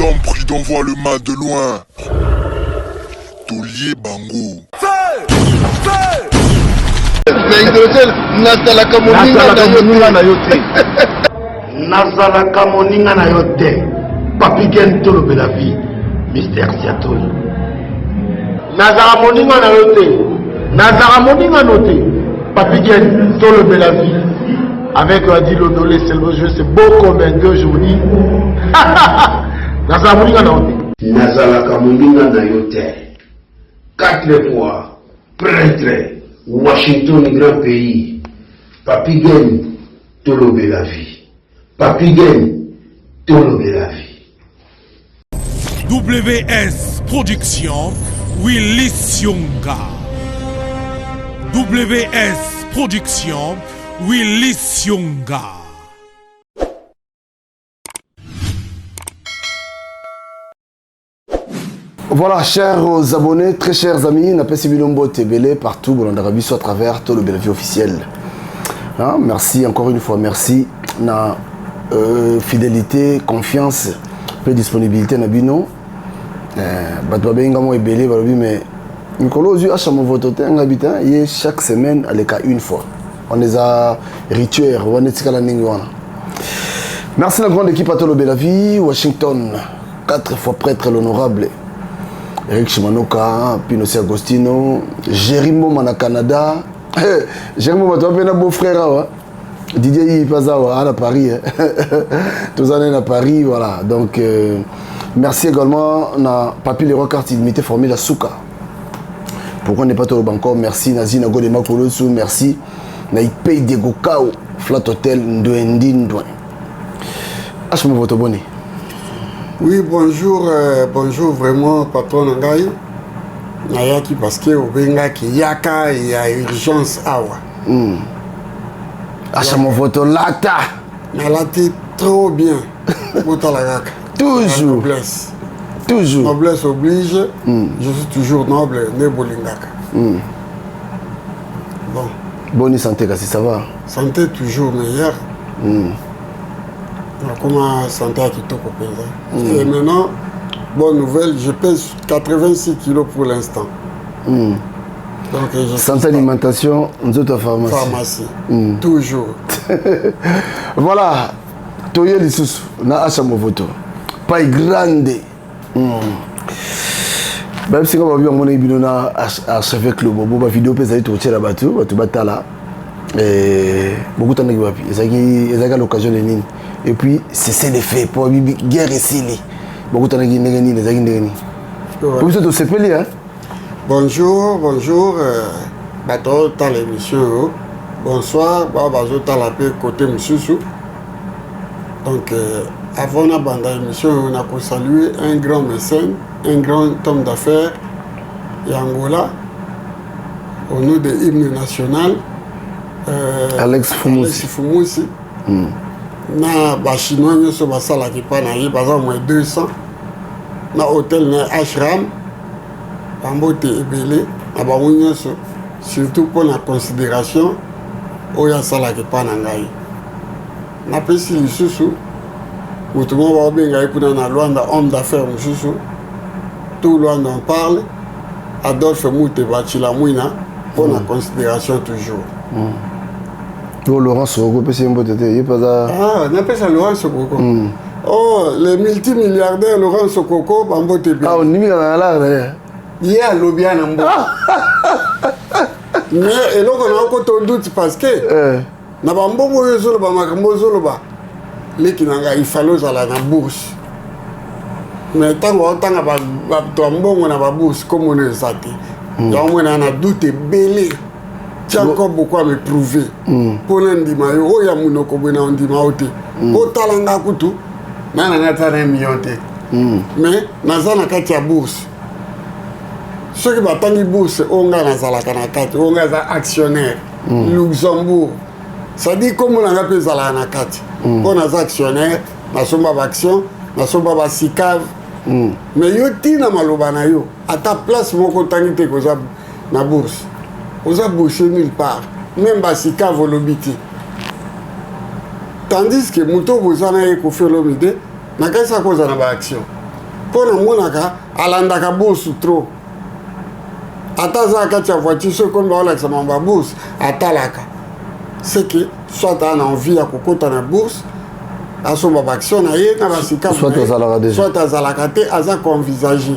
L'homme prudent voit le mal de loin. Tolier Bango. Nazalaka moninga na yote. Papi Gen tolo de la vie. Mystère Siatoli. Nazara moninga na yote. Nazara moninga noté. Papi Gen tolo de la vie. Avec Adil Odolé, c'est le jeu, c'est beau comme un gueux, je vous dis. Nazara moninga na yote. Nazalaka moninga na yote. 4 fois prêtre. Washington, grand pays. Papi Gen tolo de la vie. Papi Gen tolo de la vie. WS Production, Willy Sionga. WS Production, Willy Sionga. Voilà, chers abonnés, très chers amis, n'a pas si Bilombo Tébélé partout, bon, on a vu à travers tout le Belle Vie officiel. Hein? Merci encore une fois, merci. Na fidélité, confiance, peu disponibilité na bino. Bato benga mo ebélé balobi mais Nicolas Ozu acha mon vote habitant chaque semaine à l'écart une fois. On les a rituels, on est tika la ningi wana. Merci la grande équipe à Tolo Belle Vie, Washington, 4 fois prêtre l'honorable. Eric Chimanoka, Pinoci Agostino, Jérimo Mana Canada. Jérimo tu as un beau frère. Didier Ipazawa à Paris. Tous années à Paris, voilà. Donc, merci également à Papi Leroy Carte Illimité formé la Souka. Pourquoi n'est pas tout le banco? Merci Nazi Nago de Makolosu, merci. Naipei Diego Kao, Flat Hotel Ndouendi Ndouin. Achemo votre bonnet. Oui, bonjour, bonjour vraiment, patron Nangaï. Nayaki parce que au Benga qui yaka il y a urgence awa. Achamo votre lata. Nalati trop bien. Toujours. Noblesse. Toujours. Noblesse oblige. Je suis toujours noble, ne bolingaka. Bon. Bonne santé, si ça va. Santé toujours meilleure. Comment santé à Kitoko Pesa. Et maintenant, bonne nouvelle, je pèse 86 kilos pour l'instant. Donc, santé alimentation, nous autres pharmacie. Pharmacie. Toujours. Voilà. Toye lisusu na achamo voto. Pas grande. Même si on va voir mon ébino na archivé club boba vidéo pesa ito tchela batu batala. Et beaucoup de temps ezaki l'occasion de nini. Et puis c'est les faits pour guerre ici. Beaucoup de temps ezaki ndeni. Pour ça to sepeli hein. Bonjour, bonjour. Bateau dans l'émission. Bonsoir, bazo dans la paix côté Moussou. Donc avant la bande d'émission, on a salué un grand mécène, un grand homme d'affaires, Yangola, au nom de l'hymne national. Alex Fumusi. Na ba chinois nous sommes à la qui pas na y par exemple 200. Na hôtel na ashram. Pambote ebele na ba nyonso surtout pour la considération oya sala qui pas na ngai. Na pesi lisusu mutumo ba benga ikuna na Luanda homme d'affaires mususu. Tout Luanda en parle. Adolphe Moute Bachila Mouina pour la considération toujours. Laurent Soko, c'est un beau détail. Ah, on appelle ça Laurent Soko. Oh, les multimilliardaires Laurent Soko, Bambote bien. Ah, on y va là. Il y a l'Obian en bas. Mais et donc on a encore doute parce que na bambo moyo zolo ba makambo zolo ba leki nanga ifalo zala na bourse. Mais tango otanga ba to mbongo na ba bourse comme on est sati. Ya on a doute belé. Tu as encore beaucoup à me prouver. Pour l'endima, il y a mon okobena ondima ote. Pour talanga kutu, nana nata na millionté. Mais nazana kati ya bourse. Ceux qui battent bourse, on a nazala kanakati, on a actionnaire. Luxembourg. Ça dit comme on a appelé zala nakati. On a actionnaire, na somba action, na somba ba sikav. Mais yo tina maloba na yo, à ta place moko tangite koza na bourse. On a bouché nulle part, même Basika Volobiti. Tandis que Mouto Bozana et Kofi Olomide, n'a qu'à sa cause en action. mpo namonaka alandaka bourse trop ata aza kati ya voiture soki komi baolakisa mambo ya bourse atalaka c'est que soit ana envie ya kokota na bourse asomba baaction na ye na basika soit azalaka te aza koenvisager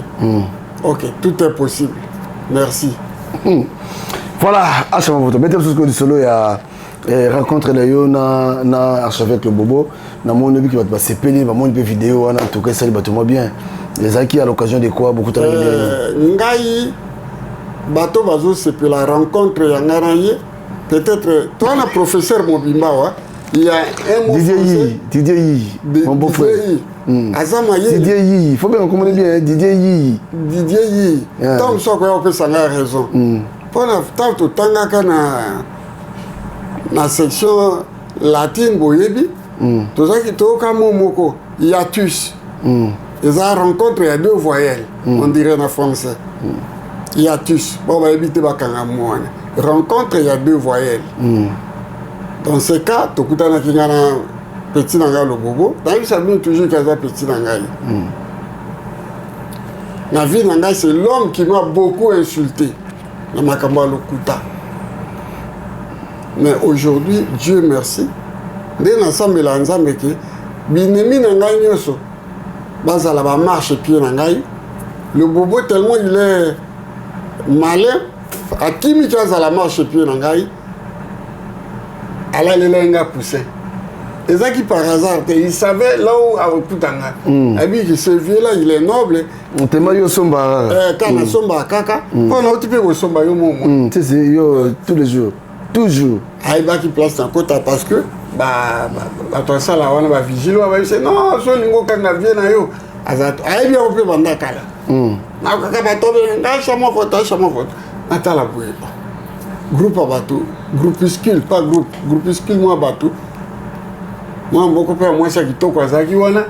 ok tout est possible merci voilà achama voto bete biso sikoyo lisolo ya rencontre na yo na archevêque le bobo namoni biki bato basepeli bamoni mpe vidéo wana en tout cas esali bato mwa bien ezalaki à l'occasion de quoi beaucoup ngai bato bazosepela rencontre ya ngai na ye peut-être toi na professeur Mobimba wa il y a un mot Didier Yi mon beau-frère Azama Yi Didier Yi il faut bien comprendre bien Didier Yi tant so ko pe ça a raison pour la tant to tangaka na section latine boyebi to ça qui to ka momoko hiatus ils a rencontré à deux voyelles on dirait en français hiatus bon va éviter bakanga mwana rencontre il y a deux voyelles dans ce cas tokutana kingana petit nanga le bobo dans ça bien toujours kaza petit nanga la vie nanga c'est l'homme qui m'a beaucoup insulté na makamba lokuta mais aujourd'hui Dieu merci ndena sambela nzambe ke binemi nanga nyoso bazala ba marche pied nanga le bobo tellement il est malin à qui mi kaza la marche pied nanga ala lelenga poussin et ça qui par hasard il savait là où à Putanga abi que ce vieux là il est noble on te mayo somba kana somba kaka on a occupé au somba yo momo c'est yo tous les jours toujours aiba qui place en côté parce que bah toi ça là on va vigiler on va dire non so lingo kanga vieux na yo azat aibi on peut banda kala na kaka ba tobe nga chama photo atala boye groupe à bateau groupuscule pas groupuscule moi bateau moi beaucoup peu moi ça qui toko azaki wana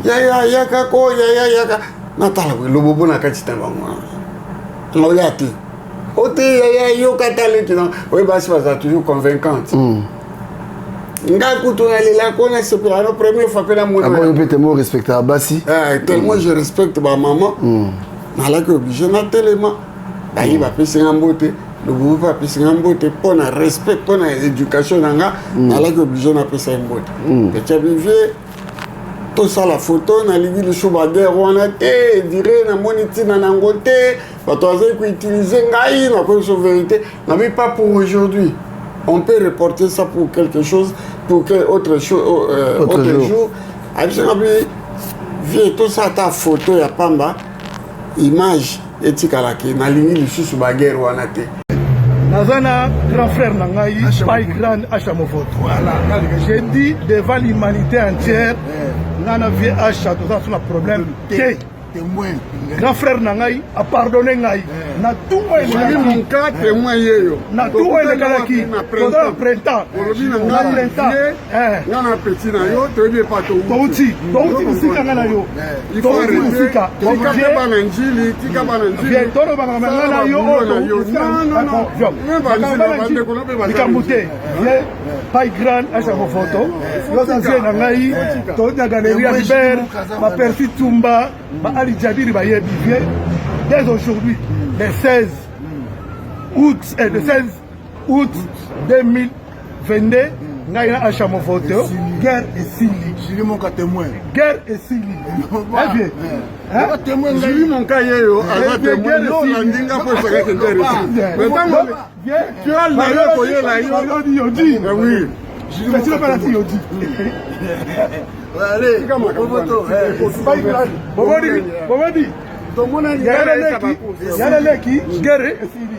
ya kako ya natala le bobo na kati tamba moi no yati ote ya yo katale qui non oui bah c'est toujours convaincante nga kutu la kona c'est pour la première fois que la moi moi peut te mo respecter Abassi tellement je respecte ma maman na la que obligé na tellement il va passer en beauté le bobo va passer en beauté pour un respect pour une éducation nanga na la que obligé na passer en beauté et tu as vu tout ça la photo na ligi le choubader on a té dire na moniti na nangote ba to azai ko utiliser ngai na ko so vérité na mais pas pour aujourd'hui on peut reporter ça pour quelque chose pour que autre chose autre jour absolument vieux tout ça ta photo ya pamba image etikalaki na lingi lisusu baguerre wana te Nazana grand frère Nangaï, pas grand Achamovoto. Voilà. J'ai dit devant l'humanité entière, Nana VH, tout ça, c'est un problème. Témoin. Grand frère Nangaï a pardonné Ngaï. Na tout j'ai mon cas témoin yo. Na tout le kalaki. Pendant le printemps. Na printemps. On a petit na yo, tu veux pas tout. Touti musika na yo. Il faut musika. Tika bananjili, tika bananjili. Bien, toro bangamanga na yo. Non. Nikamute. Pas grand Achamovoto. L'autre Nangaï, tout la galerie Albert, ma perfi Tumba, ma Ali Djabiri Bayebi vient dès aujourd'hui, le 16 août 2022, Naïna Achamovoto, guerre et Sili. J'ai mon cas témoin. Guerre et Sili. Témoin, j'ai eu mon cas hier, témoin, l'andinga pour se faire guerre et Sili. Tu as le yodi. Oui. Je suis pas là, yodi. Allez, Bobodi. Yaleki, guerre et Sili.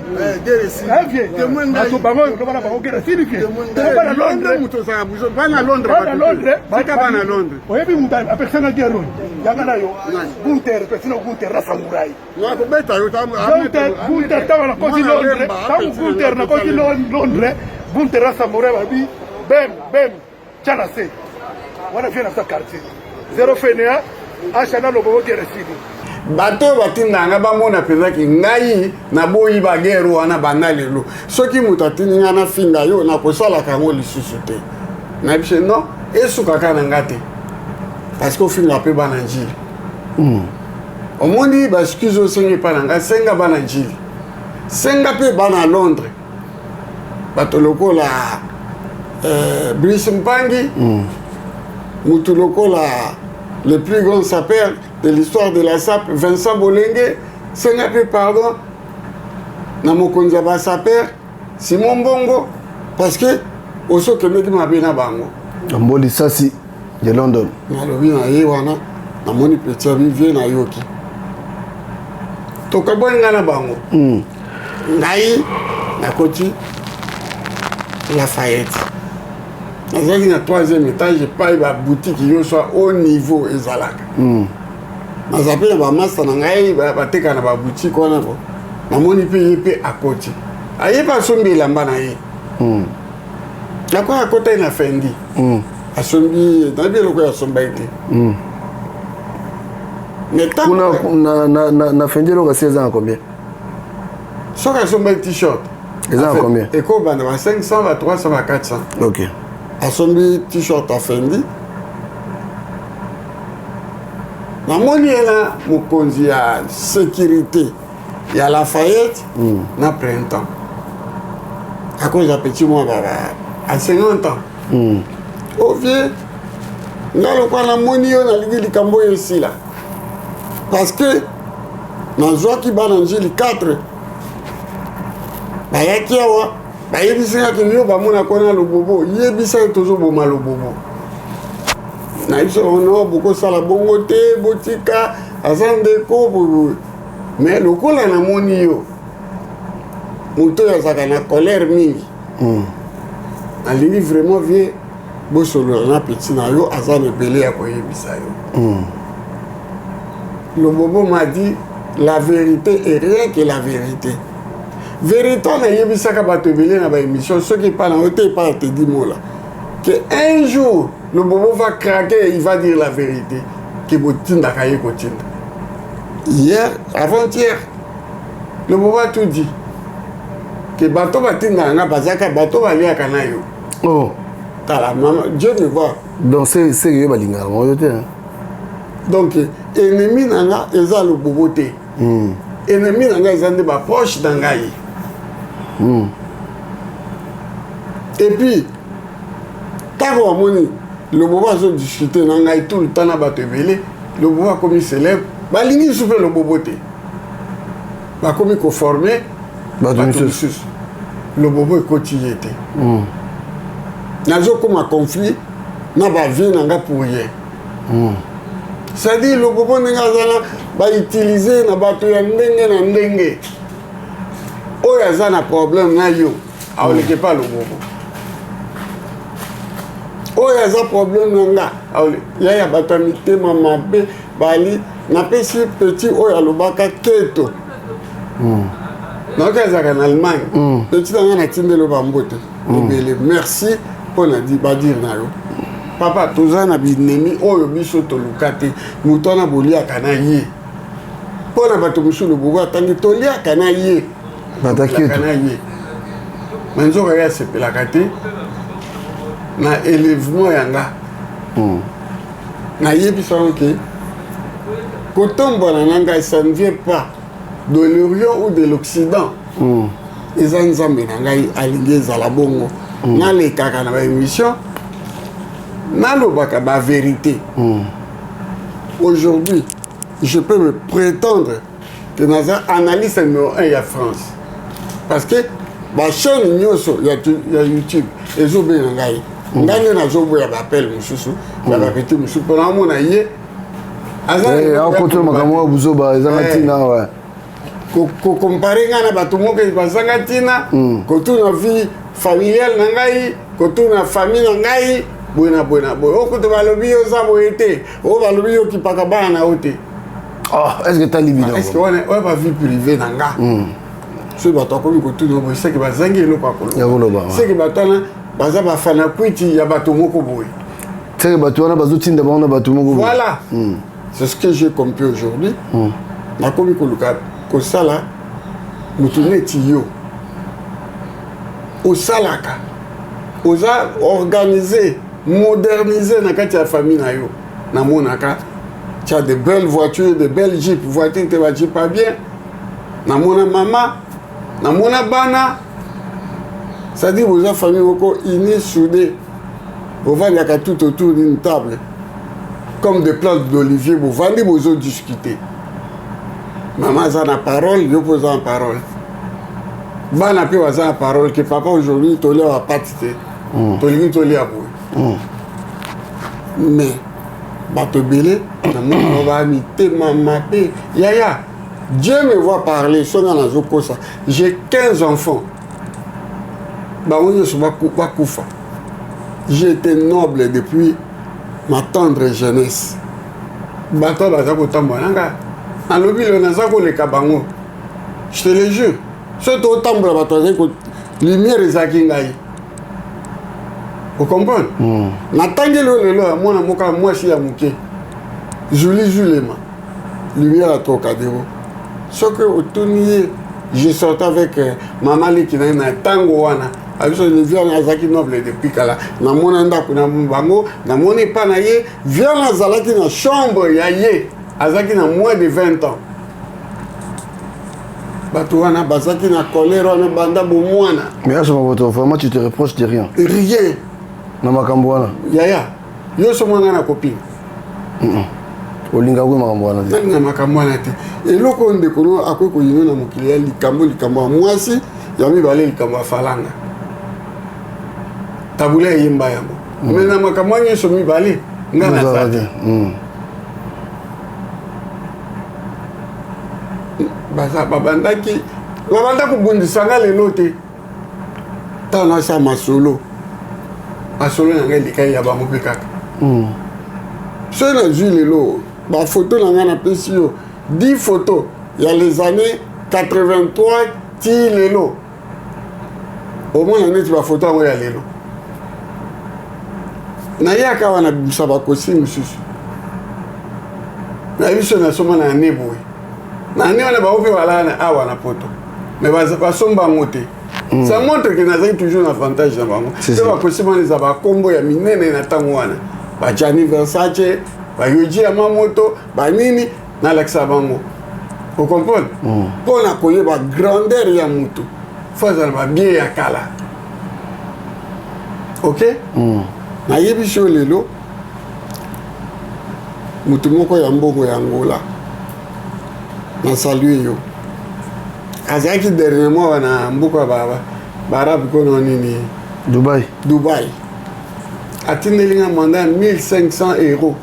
bato batindanga bamona pezaki ngai naboyi baguerre wana banda lelo soki moto atindinga na finga yo nakosalaka yango lisusu te na biso non esukaka na nga te parce que ofinga mpe bana njili omoni baexcuse osengi mpa na nga senga bana njili senga mpe bana Londres bato lokola Brice Mpangi mutu lokola le plus grand sapeur de l'histoire de la SAP Vincent Bolenge senga mpe pardon na mokonzi ya basapeur Simon Mbongo parce que osokendeki mabe na bango mboli sasi de London nalobi na ye wana namoni petit abi vie na yoki tokabwenga na bango ngai nakoti Lafayette nazalaki na 3e étage epai baboutique nyonso au niveau ezalaka naza mpe na bamasta na ngai bateka na baboutique wana ko namoni mpe ye mpe akoti aye mpe asombi elamba na ye nakoki akota ye na fendi asombi nayebi eloko ya asomba ye te na fendi eloko asi eza na combien soki asomba ye t-shirt eza na combien ekobanda ba 500 ba 300 ba 400 ok asombi t-shirt afendi namoni ye na mokonzi ya sécurité ya Lafayette na printemps akoza petit mwa à 50 ans ovie nga lokwa namoni yo nalingi likambo oyo esila parce que nazwaki bana njili 4 bayaki awa bayebisingaki yo bamona kona lobobo yebisa ye tozoboma lobobo na biso ono bokosala bongo te botika aza ndeko mais lokola namoni yo moto oyo azalaka na colère mingi alingi vraiment vie bosolola na petit na yo aza na ebele ya koyebisa yo lobobo m'a dit la vérité et rien que la vérité vérité on ayebisaka bato ebele na baémission soki epa na yo te epa te di mola que un jour le bobo va craquer et il va dire la vérité que botindaka ye kotinda hier avant-hier le bobo a tout dit que bato batindaka nga bazaka bato baliaka na yo oh tala mama Dieu me voit donc c'est yo balingaka ngo te donc ennemi na nga eza le bobo te ennemi na nga eza nde baproche na ngai et puis ntango bamoni le bobo azodiscute na ngai tout le temps na bato ebele le bobo akomi célèbre balingi lisu mpe le bobo te bakomi koforme bato mosusu le bobo ekoti ye te nazokoma conflit na bavie na nga pour ye c'est-à-dire le bobo ndenge azala bautilize na bato ya ndenge na ndenge oyo aza na problème na yo aoleke pa le bobo oyo aza problème na nga yaya bato ya mitema mabe bali napesi petit oyo alobaka keto naoki azalaka na Allemagne petit na nga natindelo bambote ebele merci mpo na badire na yo papa toza na binemi oyo biso toluka te moto wana boliaka na ye mpo na bato mosusu lobobo atangi toliaka na ye bataketo na ye me nzoka ye asepelaka te na élèvement yanga nayebisaka ke kotombola na ngai ça ne vient pas de l'Orient ou de l'Occident eza nzambe na ngai alingi ezala bongo nalekaka na baémission nalobaka bavérité aujourd'hui je peux me prétendre que naza analyste numéro 1 ya France parce que bachaîne nyonso ya YouTube ezobenga ngai ngai nde nazoboya baapele mosusu ya bapeti mosusu mpona amona ye akotola makambo ya buzoba ezanga ntina kokompare ngai na bato moko bazanga ntina kotuna vie familiale na ngai kotuna famille na ngai boye na boye na boye okuti balobi yo oza boye te oyo balobi yo okipaka bana na yo te est-ce que tali bino est-ce que oyo bavie privé na nga soki bato akomi kotuna boye seki bazangi eloko akoloba seki bato wana baza bafana kwiti ya bato moko boye seki bato wana bazotinda bango na bato moko boye voilà c'est ce que j'ai compris aujourd'hui nakomi koluka kosala motu neti yo osalaka oza organisé modernisé na kati ya famille na yo namonaka Tu as de belles voitures, de belles jeeps. Voiture, tu vas dire pas bien. Na mona maman, na mona bana. Ça dit, vous avez famille unie, soudée. Vous vendez tout autour d'une table. Comme des plantes d'olivier, vous vendez, vous avez discuté. Maman a la parole, je pose la parole. Bana peut avoir la parole que papa aujourd'hui, tu l'as pas tité. Tu l'as à vous. Mais, bateau belé, on va imiter maman. Yaya, Dieu me voit parler, j'ai 15 enfants. J'ai été noble depuis ma tendre jeunesse. Je te le jure. Surtout au temps où lumière est à Kingaï. Vous comprenez? N'attendez le moi si à Mouké. Julie, lumière à toi, Kadero. Ce que au tournier, je sortais avec maman qui n'a pas tango. Avec les vieux Nazaki noble depuis Kala. Na mon anda kuna mbango, na mon épanaye, vieux Nazaki na chambre yaye, Azaki na moins de 20 ans. Batouana Bazaki na colère, on banda boumouana. Mais là, vraiment, tu te reproches de rien. Rien. Namakambouana. Yaya, yo somona na copine. Olinga kwa makambuana. Na makambuana te. Et loko ndekolo akoko yino na mokili likambo mwasi, yami balé likambo falanga. Tabule yimba yango. Mais na makambo nyeso mi balé ngana sate. Basa babandaki babanda kubundisanga lelo te. Tana sa masolo. Masolo nanga likai ya bango pe kaka. So na ju lelo ba photo nanga na pesio 10 photos. Il y a les années 83 ti lelo. Au moins l'année tu vas photo en ya lelo. Na yaka wana bisaba kosi mususu. Na biso na soma na nebo. Na ni wana ba ope wala na awa na poto. Mais ba somba moté. Ça montre que Nazaki toujours un avantage dans bango. C'est pas possible les aba combo ya minene na tango wana. Ba Gianni Versace, ba Yoji Yamamoto, ba nini na Alexa bango. Vous comprenez? Pour na koye ba grandeur ya mutu. Faza ba bien ya kala. OK? Na yebi sho lelo. Mutu moko ya mbongo ya Angola. Na saluer yo. Azaki dernièrement wana mbuka baba barabu kono nini Dubaï atindelinga mandat 1500 euros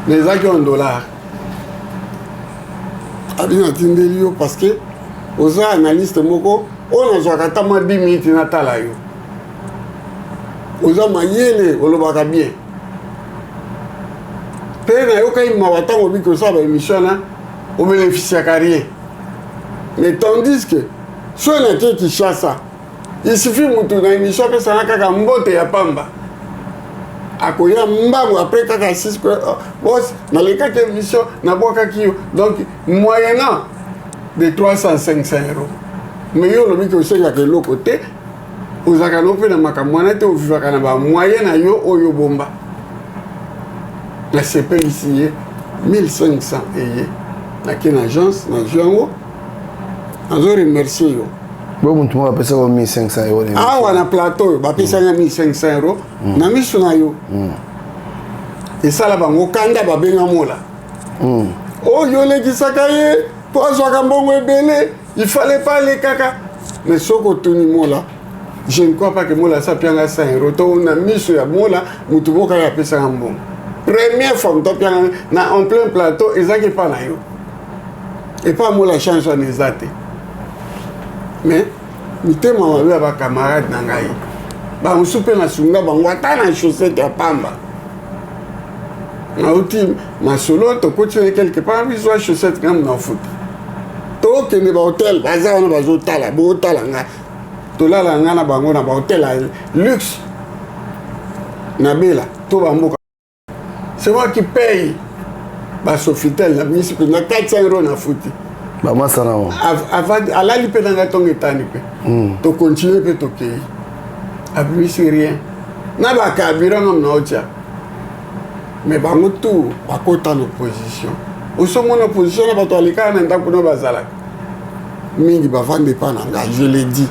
les aki en dollars adina atindeli yo parce que oza analyste moko on azwaka tama 10 minutes na tala yo oza mayele olobaka bien pe na yo kai mawatango biko sa ba émission na o bénéficiaka rien. Mais tandis que, si on était qui chasse ça, il suffit de dans une émission que ça n'a qu'à mbote ya pamba. Akoya mbago après kaka 6 boss dans les 4 émissions na boka kiyo. Donc moyennant de 300-500 euros. Mais yo lobi que c'est que l'autre côté, aux akanope na makamwana te ovivaka na ba moyen na yo oyo bomba. La CP ici 1500 et na ken agence na Jango. Je remercie. Bon, tu m'as passé 1500 euros. Ah, on a plateau, on a payé 1500 euros. On a mis sur yo. Et ça, là-bas, on a bien mola. Oh, yo les qui s'accaillent, pour avoir un bon belé, il fallait pas les caca. Mais ce que tu mola, je ne crois pas que mola ça paye 100 euros. On a mis sur mola, on a payé ça un bon. Première fois, on a en plein plateau, et ça qui pas là. Et pas mola change en exaté. Mais mité mama ba camarade na ngai ba musupe na sunga ba ngwata na chaussette ya pamba na uti masolo to continue quelque part biso chaussette comme na foot to kende ba hotel ba za na ba zo tala bo tala nga to la nga na bango na ba hotel luxe na bela to ba mboka c'est moi qui paye ba Sofitel la musique na 400 euros na foot. Avant, à la lipe dans ton état, tu continues à toquer. Après, c'est rien. N'a pas qu'à virer un homme. mais bango tout bakota en opposition osomona opposition na bato alekaka na ndako no bazalaka mingi bavande pa na ngai je l'ai dit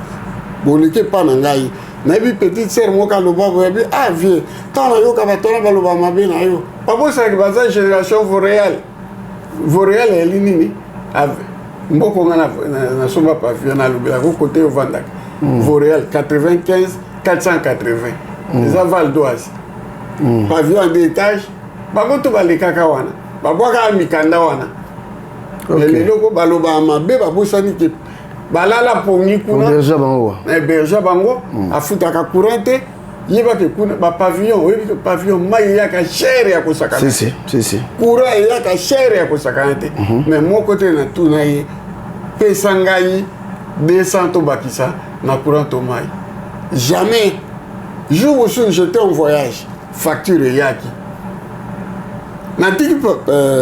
boleke pa na ngai nayebi petite sœur moko aloba boyebi ah vie ntango nayoka bato wana baloba mabe na yo babosalaki baza génération voreal eyeli nini mboko nga nasomba pavillon nalobelaka kote ovandaka voreal 95 480 eza val d'oise pavillon en 2 étages bango to balekaka wana babwaka mikanda wana leloko baloba mabe babosani ke balala pongi kuna berger bango afutaka courant te yebake kuna bapavillon oyebi ke pavillon mai eyaka chere ya kosakana courant eyaka chere ya kosakana te mais moko te na tuna ye pesa ngai 200 tobakisa na courant to mai jamais jour mosusu j'étais en voyage facture eyaki natiki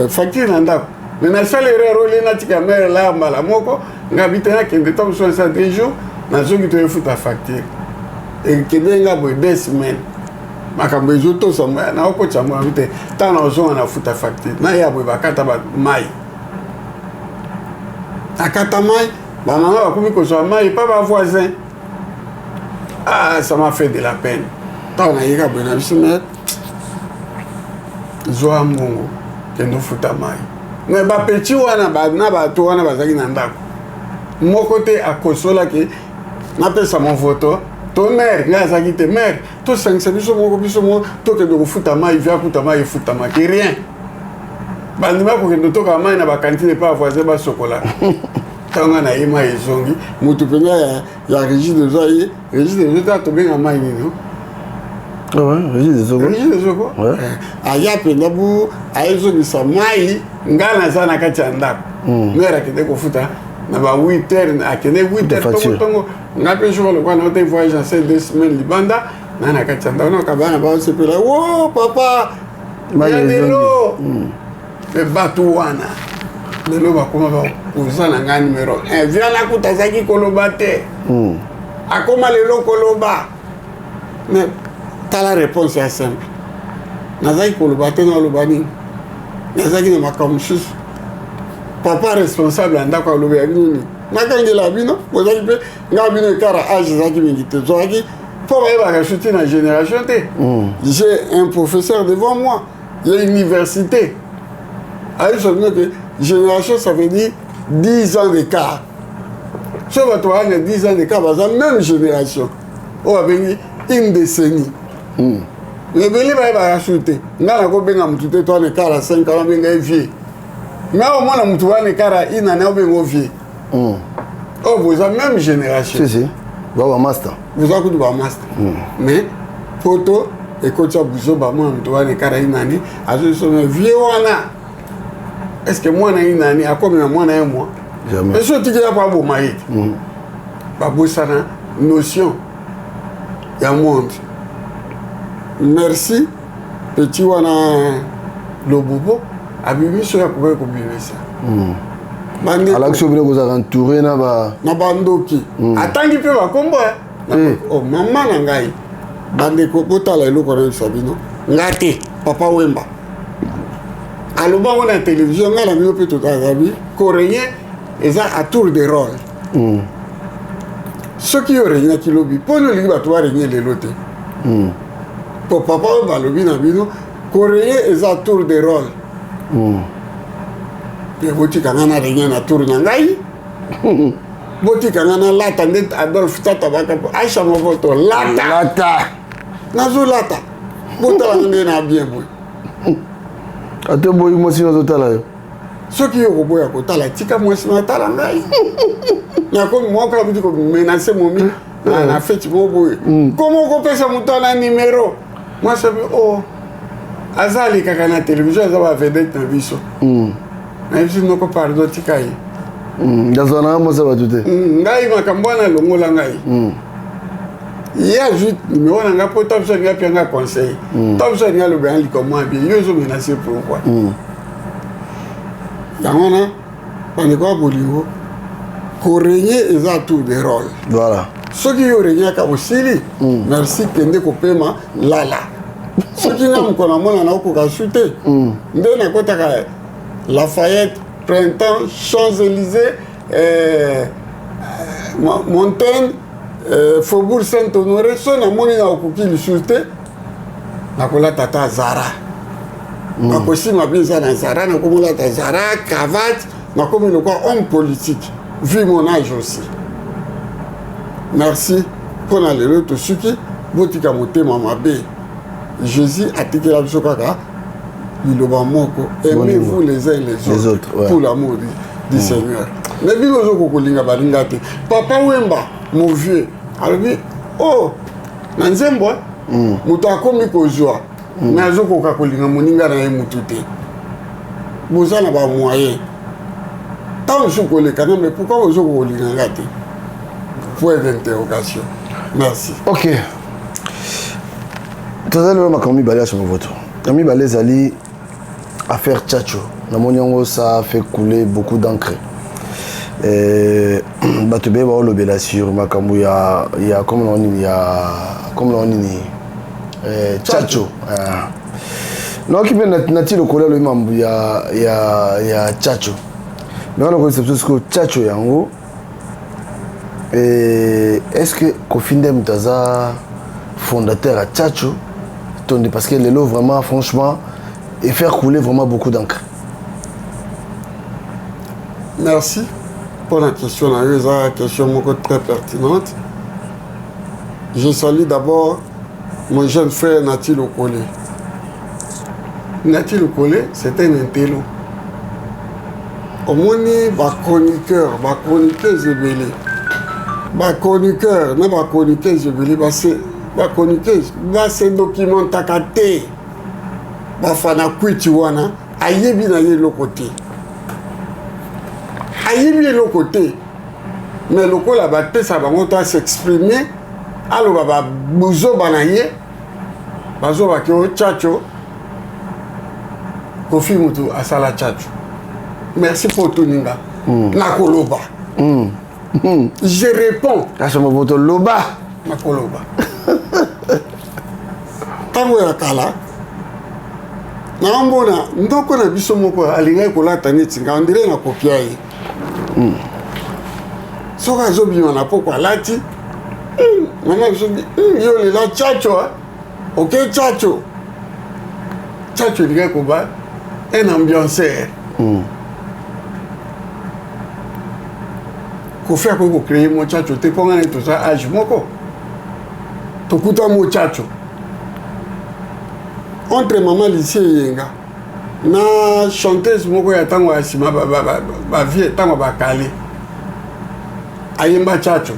facture na ndako mais nasala erreur ole natika mere la mbala moko ngabite nakende ntango mosusu nasa 2 jours nazongi toyefuta facture ekende nga boye 2 semaines makambo ezotosa moya naokotisa moya te ntango nazonga nafuta facture naya boye bakata mai akata mai bamama bakomi kozwa mai pa bavoisin ah ça m'a fait de la peine ntango nayeka boye na biso me zwa mbongo kende ofuta mai me bapeti wana na bato wana bazalaki na ndako moko te akosolaki napesa mon voto to mare ngai azalaki te mare tosangisa biso moko tokende kofuta mai vi akuta mai efutamaki rien bandima kokende toka mai na bakantine mpe avoisin basokola ntango na ye mai ezongi motu mpenza ya régie de zo ye régie de zo te atobenga mai nini Régie des Zoko. Aya mpenza bu ayezongisa mai ngai naza na kati ya ndako mere akende kofuta na ba 8h akende 8h tongo nga mpe jour lokwa na ote voyage na 2 semaines libanda na kati ya ndako noka bana baosepela o papa ya lelo me bato wana lelo bakoma bakoza na ngai numero 1 via nakuta azalaki koloba te akoma lelo koloba mais tala réponse ya simple nazalaki koloba te naloba nini nazalaki na makambo mosusu papa responsable ya ndako aloba ya bino nini nakangela bino bozalaki mpe ngai bino ekara age ezalaki mingi te zalaki mpo bayebaka suti na génération te j'ai un professeur devant moi ya université ayeso bino ke génération ça veut dire 10 ans d'écart so bato baana 10 ans d'écart baza même génération oyo babengi une décennie ebele bayebaka su te ngai nakobenga motu te to wana ekara 5 ans abenga evie ngai omona motu wana ekara inane obenga ovie oyo boza même génération bamaster boza kutu bamaster mais poto ekotisa buzo bamona motu wana ekara inani azosoma vie wana est ce que mwana inani akomi na mwana ye mwa eso tikela po aboma ye babosana notion ya monde merci petit wana lobobo abimiso ya kokoki kobimisa alaki so bino kozala entouré na bandoki atangi mpe bakombo mama na ngai bandeko botala eloko nayebisa bino nga te papa wemba alobango na télévision ngai na bino mpe totazabi coréen eza à tour de rôle soki yo regnaki lobi mpo ni olingi bato baregne lelo te po papa oyo balobi na bino coréen eza tour de rôle mpe botikanga na regne na tour na ngai botikanga na lata nde adolphe tata baka po aisha movoto lata nazolata botalanga nde na bien boye ate boyi mwasi nazotala yo soki yo koboya kotala tika mwasi natala ngai nakomi moko abidi komenase momi na feti mo boye komo okopesa moto ana numero mwasi abi o aza alikaka na télévision aza bavedete na biso nayebisi noko pardon tika ye yazwanaka mwasi bato te ngai makambo wana elongola ngai ye azwi numero na ngai mpo ta biso alinga mpe nga conseil ta biso alinga aloba ya likamwa bien yo ezomenase pourquoi yango wana bandeko ya bolingo koregne eza tour de rôle voilà soki yo regnaka osili merci kende kopema lala soki nga mokona mona naokoka su te nde nakotaka Lafayette Printemps Champs-Élysées Montaigne Faubourg Saint-Honoré so namoni naokoki lisusu te nakolata ta Zara nakosima bien eza na Zara nakomolata Zara cravate nakomi lokwa homme politique vu mon âge aussi merci mpona lelo tosuki botika motema mabe Jésus atikela biso kaka liloba moko aimez-vous les uns et les autres pour l'amour du Seigneur mais bino ozokokolinga balinga te papa Wemba mon vieux alobi oh na nzembo moto akomi kozwa mais azokoka kolinga moninga na ye mutu te boza na bamoyen ntango ozokoleka na mais pourquoi ozokolinganga te point d'interrogation merci ok tozali lelo makambo mibale ya somo voto na mibale ezali affaire Tchatcho namoni yango ça a fait couler beaucoup d'encre bato beye baolobela sur makambo ya comme nini Tchatcho noki mpe nati lokola aloyi mambo ya Tchatcho mais wana koyesa biso sikoyo Tchatcho yango est-ce que Kofi Ndem moto aza fondateur à Tchatcho parce que lelo vraiment franchement et faire couler vraiment beaucoup d'encre. Merci pour la question. C'est une question très pertinente. Je salue d'abord mon jeune frère Nati Lokole. Nati Lokole, c'est un intello. Au moins, chroniqueur, zébélé. Chroniqueur, zébélé, c'est document takate. Bafana kwiti wana ayebi na ye lokote ayebi lokote mais lokola bapesa bango to s'exprimer aloba babuzo banaye bazoba ke Tchatcho Kofi mutu asala Tchatcho merci pour tout ninga nakoloba je réponds kasoma voto loba nakoloba tango ya kala naambona ndoko na biso moko alingai kolata neti nga ondire na kopia ye soki azobima na poko alati mama biso yo lela Tchatcho ok Tchatcho elingai koba un ambianceur Kofi akoki kocreye mo Tchatcho te mpo ngana toza age moko tokuta mo Tchatcho entre maman lycée yenga na chanteuse moko ya tango ya sima vie tango bakale ayemba Tchatcho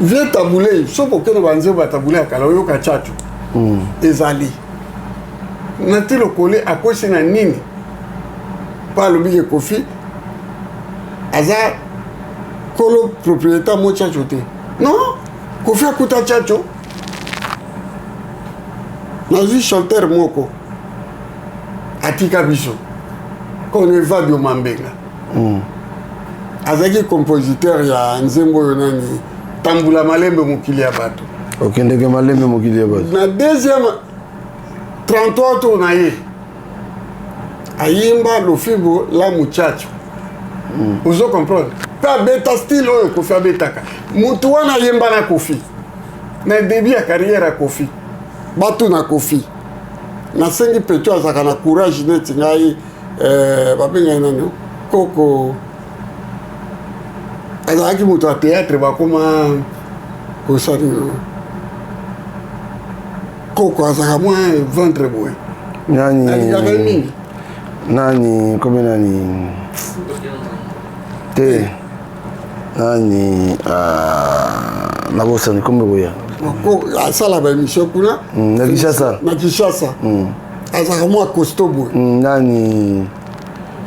vie tabule soko keno banze batabule akala oyoka Tchatcho ezali Nati Lokole akosi na nini pa alobi Kofi aza kolo propriétaire mo Tchatcho te non Kofi akuta Tchatcho nazwi chanteur moko atika biso kone Vadio Mambenga azaki compositeur ya nzembo oyo nani tambula malembe mokili ya bato okendeke malembe mokili ya bato na deuxième 33 tour na ye ayimba lofibo la Tchatcho ozo comprendre pe abeta style oyo Kofi abetaka mutu wana ayemba na Kofi na début ya carrière ya Kofi bato na Kofi nasengi peto azaka na courage neti ngai babenga nani koko azalaki moto ya théâtre bakoma kosani koko azaka mwa ventre boye alikaka mingi nani kome nani te nani nabosani kome boya asala baémission kuna na Kinshasa azaka mwa costaud boye nani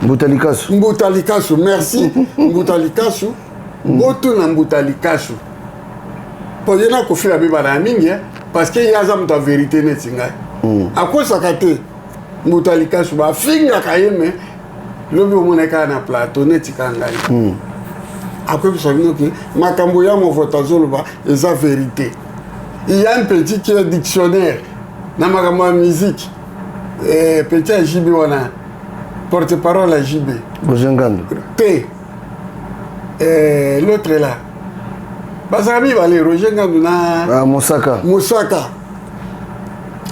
Mbutalikasu merci Mbutalikasu botu na Mbutalikasu po ye na Kofi abeba na mingi parce que ye aza moto ya vérité neti ngai akosaka te Mbutalikasu bafingaka ye me lobi omonaka na plateau neti ka ngai akoyebisa bino ke makambo ya movoto azoloba eza vérité. Il y a un petit qui est dictionnaire na makambo ya musique petit ya JB wana porte-parole à JB Gojengando T l'autre là bazaka mibale Roger Ngandu na Mosaka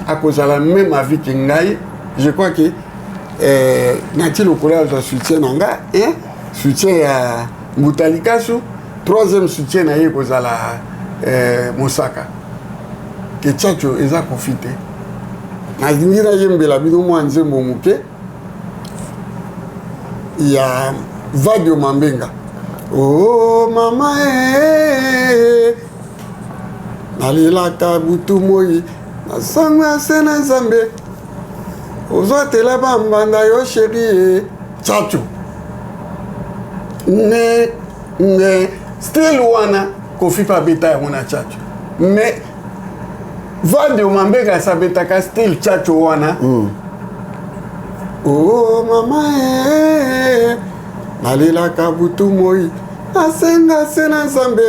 akozala même avis que ngai je crois que nati lokola azwa soutien na nga soutien ya Mutalikasu troisième soutien na ye kozala Mosaka ke Tchatcho eza profité nazingi nayembela bino mwa nzembo moke ya Vadio Mambenga oh mama nalelaka butu moi nasanga se na nzambe ozwatela bambanda yo sheri Tchatcho ne still wana kofi pa beta yango na Tchatcho mais Vadio Mambenga sabetaka still Tchatcho wana oh mama nalelaka butu moi nasenga se na nzambe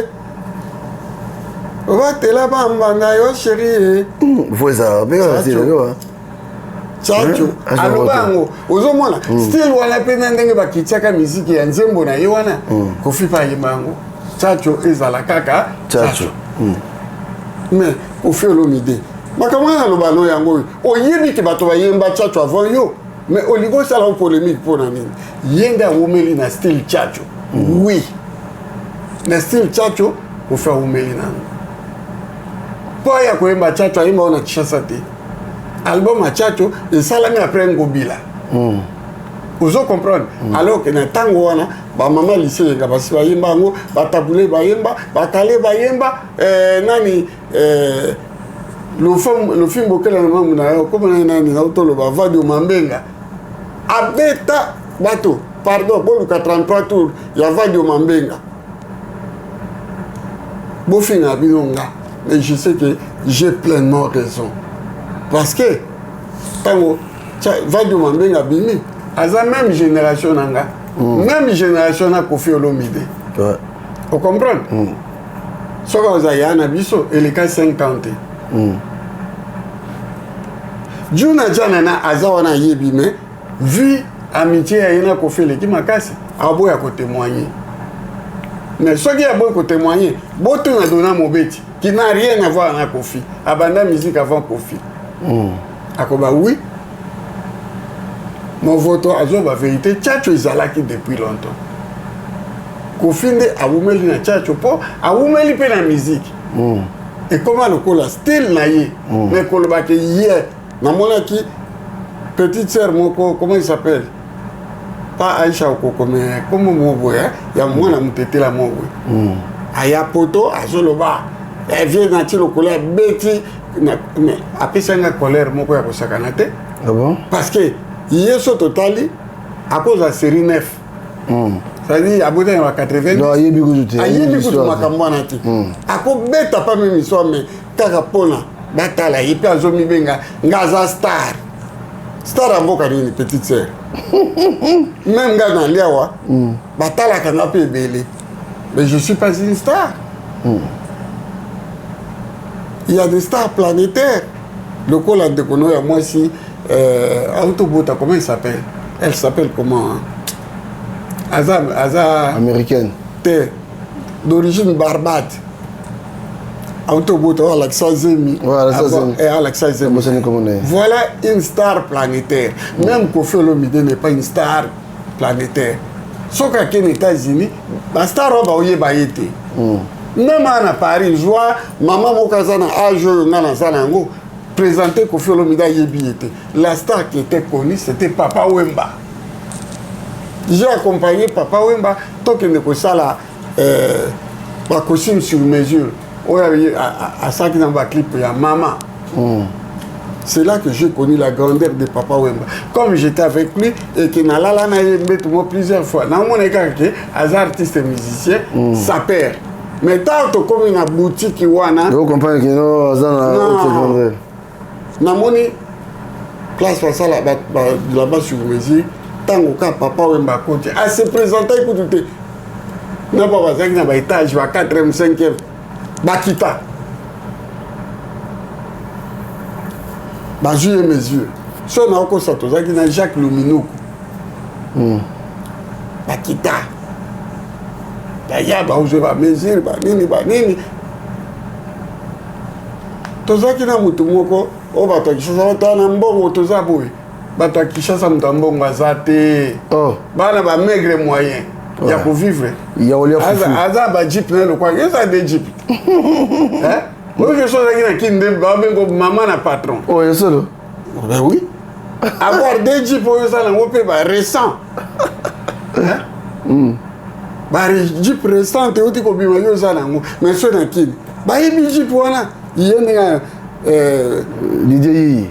obatela bambanda yo sheri voza bega zile Tchatcho aloba yango ozomona still wana mpe na ndenge bakitiaka miziki ya nzembo na ye wana kofi pa yemba yango Tchatcho ezala kaka Tchatcho mais Koffi Olomide makambo wana aloba no yango oyebi ke bato bayemba Tchatcho avant yo mais olingi osala polémique mpona nini ye nde awumeli na style Tchatcho oui na style Tchatcho Koffi awumeli nango mpo ya koyemba Tchatcho ayemba wana Kinshasa te album à Tchatcho esalami après ngobila ozo comprendre alors que na ntango wana bamama lycée yenga basi bayemba yango batabule bayemba bakale bayemba nani le film bokela na mamu na yo comme nani na utoloba Vadio Mambenga abeta bato pardon boluka 33 tours ya Vadio Mambenga bofinga binonga mais je sais que j'ai pleinement raison parce que tango Vadio Mambenga bimi aza même génération nanga même génération na Koffi Olomide vous comprenez soka oza yana biso eleka 50 juna jana na aza wana yebi mais vu amitié ya yena Koffi eleki makasi aboya ko témoigner mais soki aboya ko témoigner boto na dona mobeti qui n'a rien à voir na Koffi abanda musique avant Koffi akoba oui mon vote azo ba vérité Tchatcho ezalaki depuis longtemps Koffi nde awumeli na Tchatcho po awumeli pe na musique et comment lokola style na ye mais koloba ke hier namonaki petite sœur moko comment il s'appelle pas Aïcha Okoko mais comme mobo ya mwana mutetela mobo aya poto azoloba vient na ti lokola beti mais apesanga colère moko ya kosakana te parce que yeso totali à cause de la série 9 c'est-à-dire à bout de 80 non ayebi kutu makambo na ti akobeta pas même histoire mais kaka pona batala yepe azomi benga ngaza star avoka ni petite sœur même nga na liawa batala kana pe belé mais je suis pas une star il y a des stars planétaires le col de kono ya moi si Autobota, comment il s'appelle? Elle s'appelle comment? Aza américaine. D'origine barbade. Autobota, Alexa Zemi. Alexa Zemi. Voilà une star planétaire. Même Koffi Olomide n'est pas une star planétaire. Sauf qu'à les États-Unis, la star va oublier Bayete. Même à Paris, je vois maman Mokazana, âge, Nana Zanango. Présenté Koffi Olomide Yebiete. La star qui était connue, c'était Papa Wemba. J'ai accompagné Papa Wemba tant qu'il ne peut ça là, ma costume sur mesure. À ça qui dans le clip, il y a maman. C'est là que j'ai connu la grandeur de Papa Wemba. Comme j'étais avec lui et qu'il n'a là plusieurs fois. Dans mon écart, les artistes et musiciens, ça perd. Mais tant que comme une boutique, vous comprenez que non, namoni classe face là-bas sur musique tant que Papa Wemba côté à se présenter pour tout n'a pas besoin d'un étage à 4e 5e bakita bazwi ye mesure so naokosa tozalaki na Jacques Luminuku bakita baya baozwe bamesure banini tozalaki na motu moko oyo bato ya Kinshasa batala na mbongo toza boye bato ya Kinshasa moto ya mbongo aza te bana bamaigre moyen ya kovivre aza bajip na lokwaki eza de jip oyo so ozalaki na kini nde babengo mama na patron oyo solo ben oui avoir des jip oyo eza nango mpe barécent bajip récente euti kobima yo oza nango mais so na kini bayebi jip wana ye ndenge Didier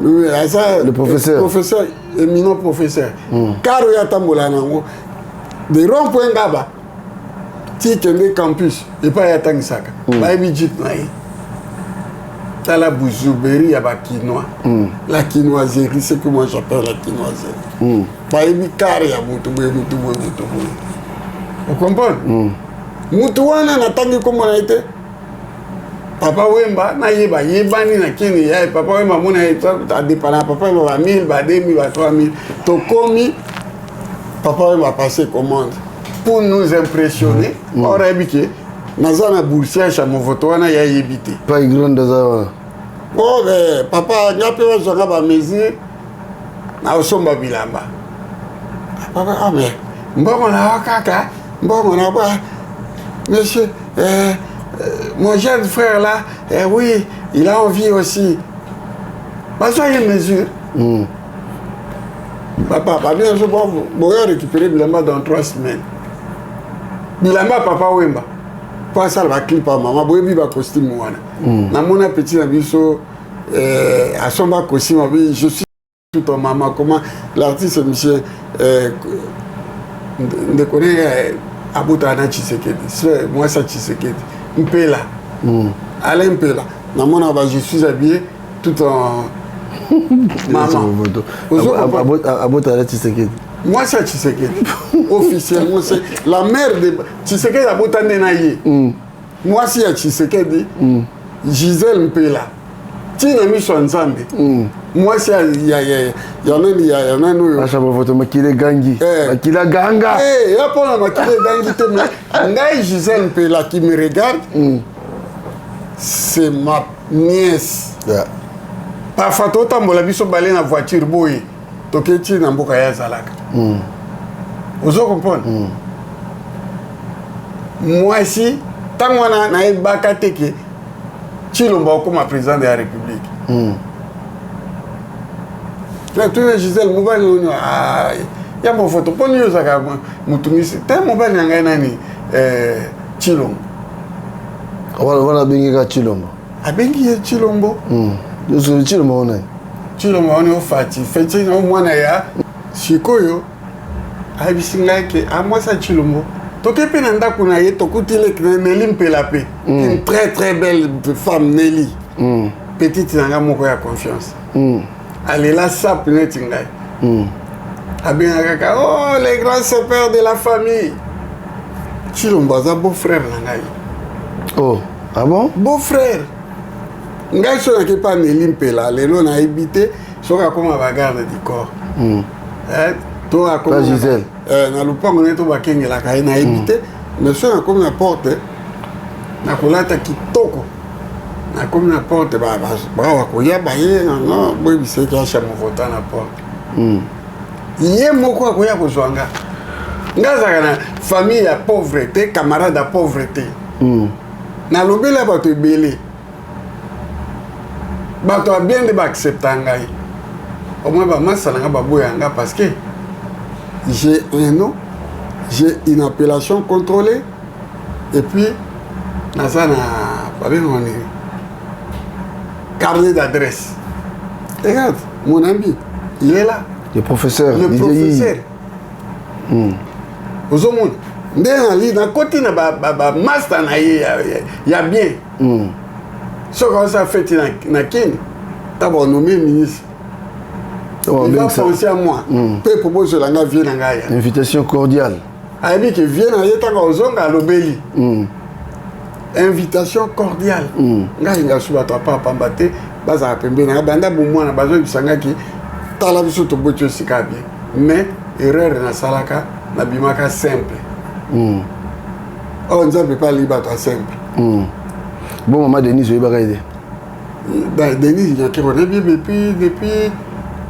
le professeur éminent professeur car oyo atambola nango de rond-point ngaba ti kende campus epai atangisaka bayebi jip na ye tala bouzouberie ya bakinois la quinoiserie c'est que moi j'appelle la quinoiserie bayebi car ya mutu boye vous comprenez mutu wana natangi kombo na ye te Papa Wemba na yeba yebani na kini ya Papa Wemba mona adépana Papa Wemba ba 1000 ba 2000 ba 3000 to komi Papa Wemba a passé commande pour nous impressionner ora ebike nazana boursier cha movoto wana ya yebité pas grande za oh papa ngape wazanga ba mesure na osomba bilamba papa ame mbongo na kaka mbongo na ba monsieur mon jeune frère là, oui, il a envie aussi. Bah, ça y est, mesure. Papa, bien, je vais récupérer Bilamba dans 3 semaines. Bilamba, papa, Wemba. Pas ça, va clip à maman, boyebi ba costume wana. Na mon petit na biso, à son bas costume, je suis tout en maman. Comment l'artiste, monsieur, ne connaît Aboutana Tshisekedi. Moi, ça Tshisekedi. Mpela. Alain Mpela. Je suis habillé tout en maman. Aboutana Tshisekedi. Moi, c'est Tshisekedi. Officiellement, c'est la mère de Tshisekedi Aboutana Naye. Moi, c'est Tshisekedi. Gisèle Mpela. Tina Micho Nzambe. Moi, c'est il y en a nous. Acha photo makile gangi. Makila ganga. Eh, ya pour la makile gangi te mais ngai Gisèle Mpela qui me regarde. C'est ma nièce. Parfois tout tambola biso balé na voiture boy. Toketi na mboka ya zalaka. Vous comprenez? Moi ici, tant wana na ebaka teke Chilomba comme président de la République. Là, tu es Gisèle Mobile, il y a mon photo. Pour nous, ça va moutumisi. T'es mobile, il y a nani Chilombo. Voilà, benga Chilombo. Ah, benga Chilombo. Chilombo on est. Chilombo on est au Fati. Fati au moins na ya. Chikoyo. Ah, bisinga ke. Ah, moi ça Chilombo. Toke pe nanda kuna ye tokutile Nelly Mpelape. Une très très belle femme Nelly. Petite nanga moko ya confiance. Allez là ça peut-être ngai. Ah bien kaka oh les grands pères de la famille. Chilombo za beau frère ngai. Oh, ah bon? Beau frère. Ngai so na ke pa Nelly Mpela, lelo na habité soka koma bagarde du corps. To a koma Gisèle. Na lupango neto bakengela kai na habité, mais so na koma na porte na kolata kitoko. Na comme na porte ba koya ba ye non boy bise ka cha mo vota na porte. Ye moko akoya ko zwanga. Ngaza na famille ya pauvreté, camarade ya pauvreté. Na lobela ba to belé. Ba to bien de ba accepter ngai. Au moins ba masala nga ba boyanga parce que j'ai un nom, j'ai une appellation contrôlée et puis nazana pas bien on est carnet d'adresse. Regarde, mon ami, il est là. Le professeur. Le professeur. Aux hommes, dans côté na ba master na y a bien. Ce qu'on ça fait na kin, t'as nommé ministre. Il va penser à moi. Peut proposer la nga vient nga ya. Invitation cordiale. Ah bien que vient na yeta ko zonga lobeli. Invitation cordiale. Nga inga suba to pa pambate bazala pembeni na banda bomwana bazobisangaki tala biso toboti osika bien mais erreur nasalaka nabimaka simple oyo nzambe mpe alii bato ya simple bon mama Denise oyebaka ete Denise nyakeko nayebi depuis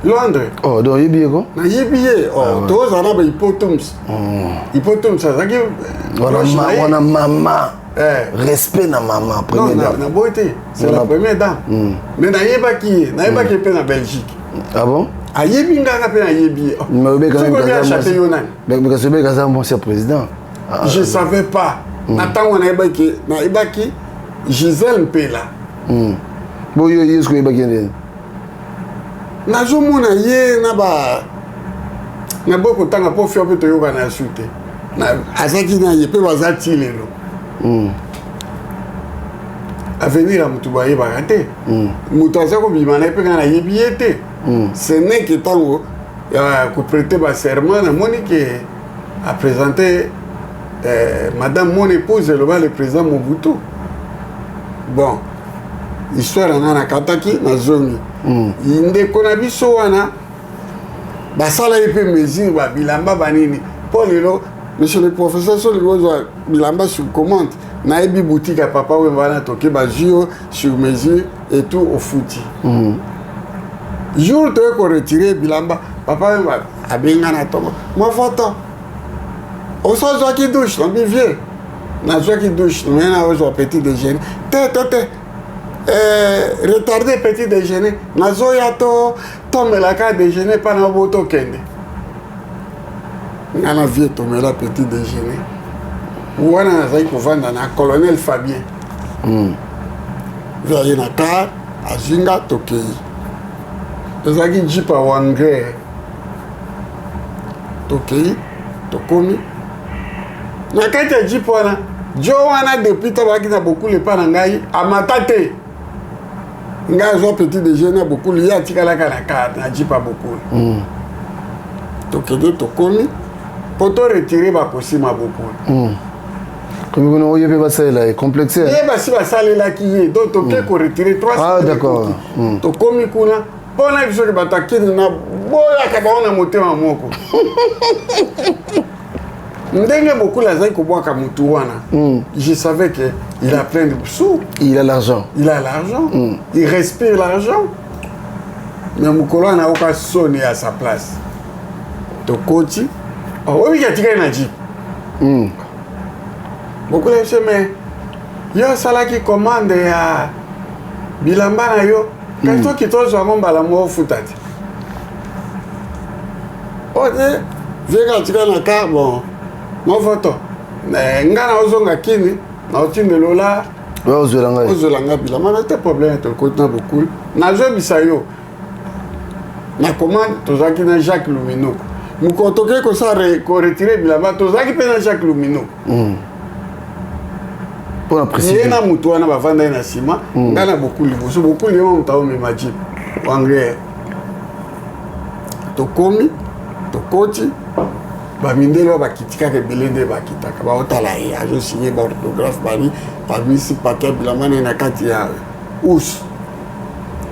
Londres. Oh, donc yebi ko? Nayebi ye. Oh, tozala na ba hypotoms. Hypotoms azaki wana mama. Respect na maman première dame. Non, na beauté, c'est la première dame. Mais nayebaki pe na Belgique. Ah bon? Ayebi nganga pe nayebi. Mais be quand même. Mais que c'est un bon président. Je savais pas. Natanga naebaki Gisèle Mpela. Bon yo est-ce que yebaki ndeni? Nazomona ye na boko tanga po fio pe toyoka na sute na azaki na ye pe bazati lelo avenir mutu baye bakate mutu azako bimana pe kana yebi yete ce n'est que tango ya ko prêter ba serment na monique a présenté madame mon épouse le président Mobutu. Bon histoire na kataki na zongi ndeko na biso wana basala epe mesure ba bilamba banini pour lelo monsieur le professeur sur le bilamba sur commande na ebi boutique à papa Wemba na toke ba jio sur mesure et tout au fouti jour to ko retirer bilamba papa Wemba abenga na tomo mo photo on so zo ki douche na bi vieux na zo ki douche mais na zo petit déjeuner te retardé petit déjeuner nazoya tomelaka déjeuner pana boto kende ngana vie tomela petit déjeuner wana nazali kovanda na colonel Fabien vaye na car azinga tokei ezalaki jipa wangre tokei tokomi na kati ya jipa wana jo wana depuis tabaki na beaucoup le pa na ngai amata te nga zo petit déjeuner beaucoup li atikala kana ka na jipa beaucoup tokende tokomi poto retirer ba kosima beaucoup comme on y avait passé là complexé et ba si ba salela ki ye donc toke ko retirer 3 ah d'accord tokomi kuna pona biso ke batakini na boya ka baona motema moko ndenge beaucoup la zai ko boaka mutu wana je savais que il a plein de sous, il a l'argent, il respire l'argent, mais mukolo na oka sonner à sa place to coach oh oui il y a na ji beaucoup les mais yo sala qui commande ya bilamba na yo quand qui to zo mbala mo futati oh vega tika na ka bon mo photo ngana ozonga kini na otindelo la ozolanga bilamba na te problème to kotna beaucoup na zo bisayo na commande tozaki na Jacques Lumino mukotoke ko sa ko retirer bilamba tozaki pe na Jacques Lumino pour la préciser na mutu wana bavanda na sima ngana beaucoup liboso beaucoup libo mutao me maji wangre to komi to koti bamindelo bakitika ke belende bakitaka baotala ye azo signé ba orthographe bari bamisi paquet bilamba na kati ya us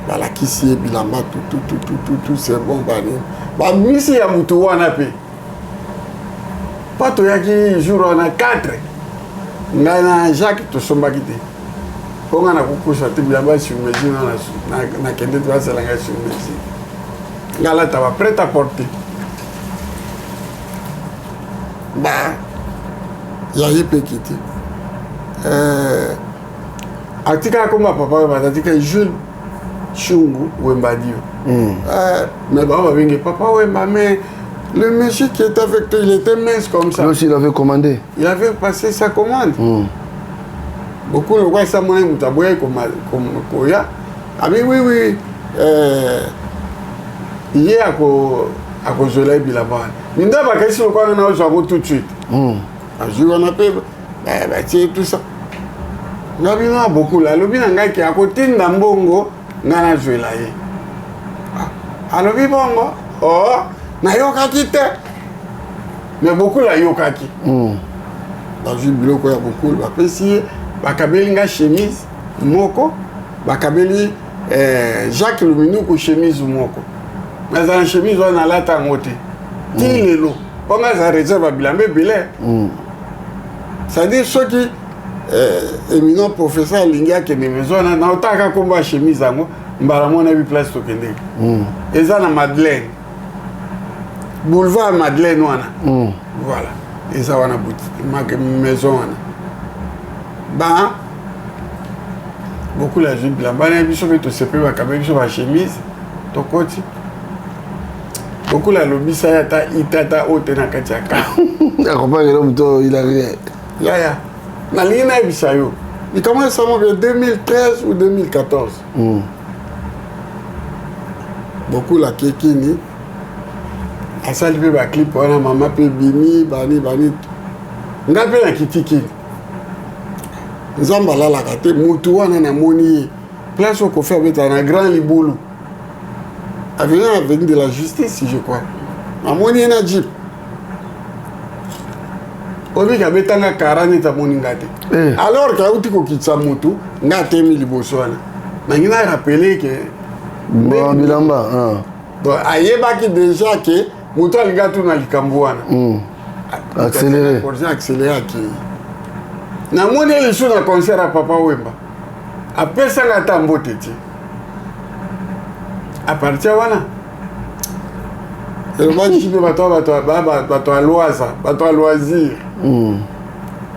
balakisi bilamba tout c'est bon bari bamisi ya mutu wana pe pato yaki jour wana 4 ngana Jacques to sombaki te konga na kukusha te bilamba sur mesure na kende to asalanga sur mesure ngala taba prêt à porter bah il y a eu petit atika comme papa batatika Jules Chungu Wembadio mais baba vingi papa Wemba mais le monsieur qui était avec toi il était mince comme ça. Lui aussi il avait commandé. Il avait passé sa commande. Beaucoup le voient ça moi mutaboya comme koya. Ah oui hier à cause de la bilaba. Minda ba kasi le quoi na ozo tout de suite. Un jour on appelle bah tout ça. Ngabina beaucoup là lobi na ngai ki akotinda mbongo ngana zwela ye. Alobi bongo oh na yokaki te mais beaucoup la yokaki dans une biloko ya beaucoup bapesi bakabeli nga chemise moko bakabeli Jacques Luminuku chemise moko mais en chemise on a la tangote ti lelo on a za réserve bilambe belé c'est-à-dire ceux qui éminent professeur lingia ke ne maison na otaka komba chemise ango mbara mona bi place to kende eza na Madeleine boulevard Madeleine wana voilà eza wana boutique maison wana ba beaucoup la jeune bilamba na biso beto sepe ba kabe biso ba chemise to koti beaucoup la lobby ça ya ta itata otena katiaka accompagne l'homme to il a rien ya na lina bisayo il commence en 2013 ou 2014 beaucoup la kekini asali pe ba clip wana mama pe bini bani ngape na kitiki nzamba la kate mutu wana na moni place au faire avec un grand libulu avec de la justice je crois na moni na jeep obi ka betanga karani ta moni ngate alors ka uti ko kitsa mutu ngate mi liboso wana na ngina rappeler que bon bilamba donc ayeba ki déjà que mutu alinga tu na likambo wana accélérer qui na moni le sou na concert à Papa Wemba apesa ngata mbote ti à partir wana le match qui bato à loisir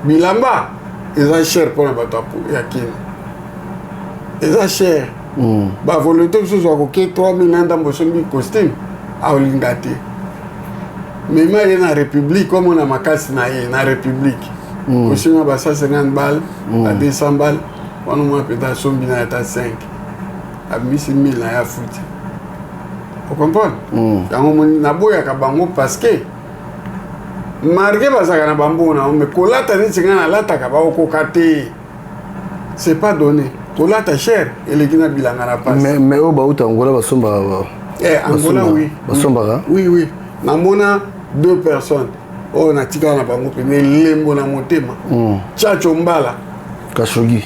bilamba eza cher pour bato ya kini eza cher ba volonté que ce soit que 3000 nanda mbosombi costume a olingate mais il y a na république comme on a makasi na ye na république costume ba 150 balles à 200 balles on a peut-être sombi na ta 5 à 1000 na ya foot. Vous comprenez? Yango na boya ka bango parce que marqué bazaka na bambo na mais kolata ni tinga na lata ka ba okokate. C'est pas donné. Kolata cher et les gina bilanga na passe. Mais au ba uta Angola basomba Angola oui. Basomba oui. Na mona 2 personnes. Oh na tika na bango pe lembo na motema. Chacho Mbala Kashogi.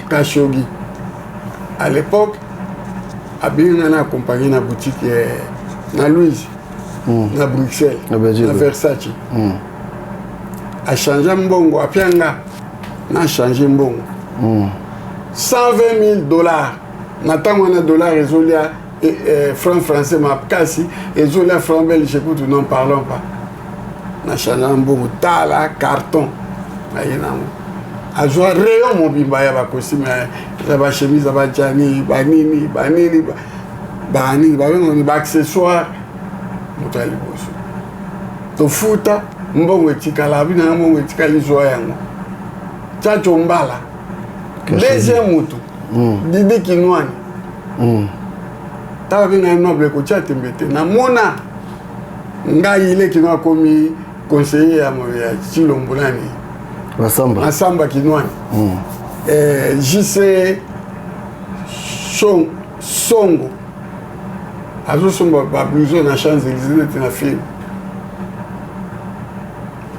À l'époque abinga na accompagné na boutique na Louise na Bruxelles na Versace a changé mbongo apianga na changé mbongo 120 000 $. Na tango na dollar ezolia franc français ma kasi ezolia franc belge écoute nous n'en parlons pas na changé mbongo tala carton na yenamo a joué rayon mon bimba ya ba costume ya ba chemise ba jani banini ba accessoire mutali boso to futa mbongo etikala bina mbongo etikali zo yango Chacho Mbala deuxième mutu Didi Kinwani ta bina noble ko chate mbete na mona ngai ile kinwa komi conseiller ya Chilombulani Masamba Kinwani JC Songo azo somba babluzo na Champs-Élysées na film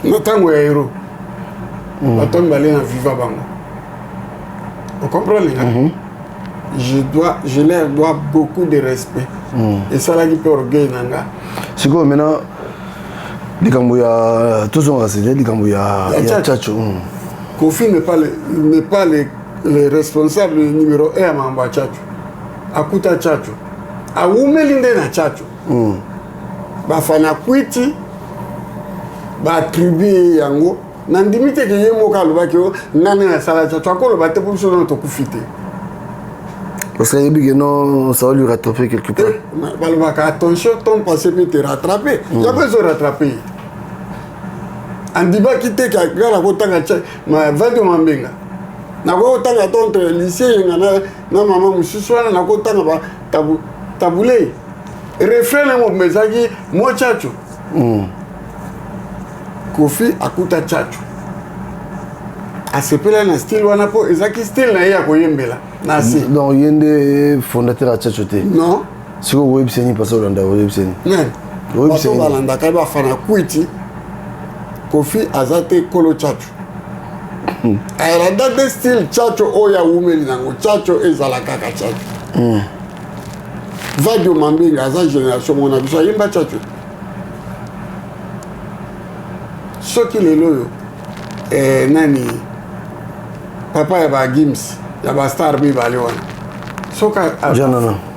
na tango ya héros baton balé na viva bango vous comprenez je leur dois beaucoup de respect et ça là qui peut orgueil nanga c'est quoi maintenant likambo ya toujours rasé likambo ya Chacho Kofi n'est pas le responsable numéro 1 à Mamba Chacho akuta Chacho a umelinde na Chacho bafana kwiti ba tribu yango na ndimite ke yemo ka lobaki nane na sala Chacho akolo bate pour so to kufite parce que il non ça va lui rattraper quelque part balobaka attention ton passé peut te rattraper ya pas se rattraper andiba kite ka gala kotanga ma vandi mambenga na ko tanga tonte lycée ngana na mama mususwana na ko tanga ba tabule refrain mo mezaki mo Chacho Kofi akuta Chacho asepela na style wana po ezaki style na ya koyembela na si non yende fondateur à Chacho te non siko webseni parce que on a webseni webseni balanda ka ba fana kwiti Kofi azate kolo Chacho ayala date style Chacho oya umeli nango Chacho ezala kaka Chacho vadio mambenga aza génération mona biso ayemba tchatcho soki lelo oyo nani papa ya bagims ya bastar mibale wana soki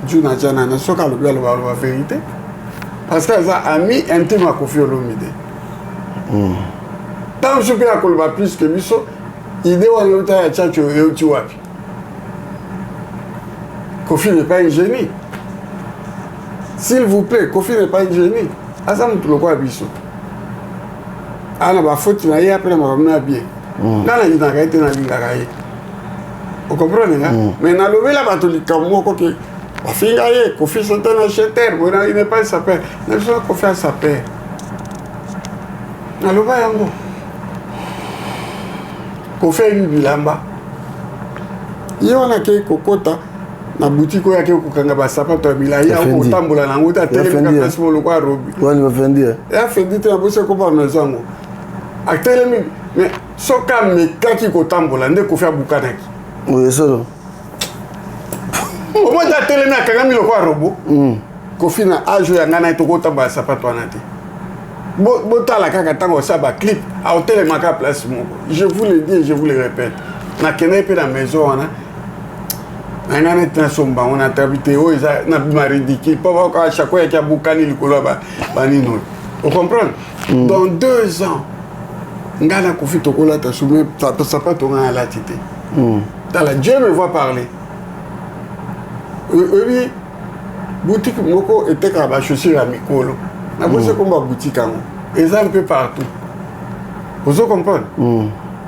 juna janana soki alobi aloba vérité parce que aza ami intime ya Koffi Olomide ntango so mpe akoloba plus que biso ide wana euta ya tchatcho euti wapi Koffi n'est pas un génie. S'il vous plaît, Koffi n'est pas un génie. Asa mutu lokwa biso. Ana ba faute na ye après ma mena bien. Ngana yina ka ite na lingaka ye. Vous comprenez hein? Mais na lobela bato likamoko ke ba finga ye Koffi c'est un acheteur, bon il n'est pas sa père. Na biso Koffi a sa père. Na loba yango. Koffi ni bilamba. Ye wana ke kokota na boutique oyo yake kokanga basapato ya milayi ya kotambola nango ta telemi ka place molo kwa robi wani bafendi ya fendi te na bose ko ba nozango atelemi mais soka mekaki kotambola nde Koffi abukanaki oui solo o mo ta telemi akanga milo kwa robo Koffi na ajo ya ngana to kotambola sapato wana te bo tala kaka tango sa ba clip a telemi ka place moko je vous le dis et je vous le répète na kene pe na maison wana nangana tena somba on a habité o eza na ridicule pas à chaque fois qu'il y a bukani likolo ba nino vous comprenez dans 2 ans ngana Koffi tokola ta soumet ça pas ton à la tité la Dieu me voit parler oui boutique moko était ka ba chaussure à mikolo na bose komba boutique ango eza un peu partout vous comprenez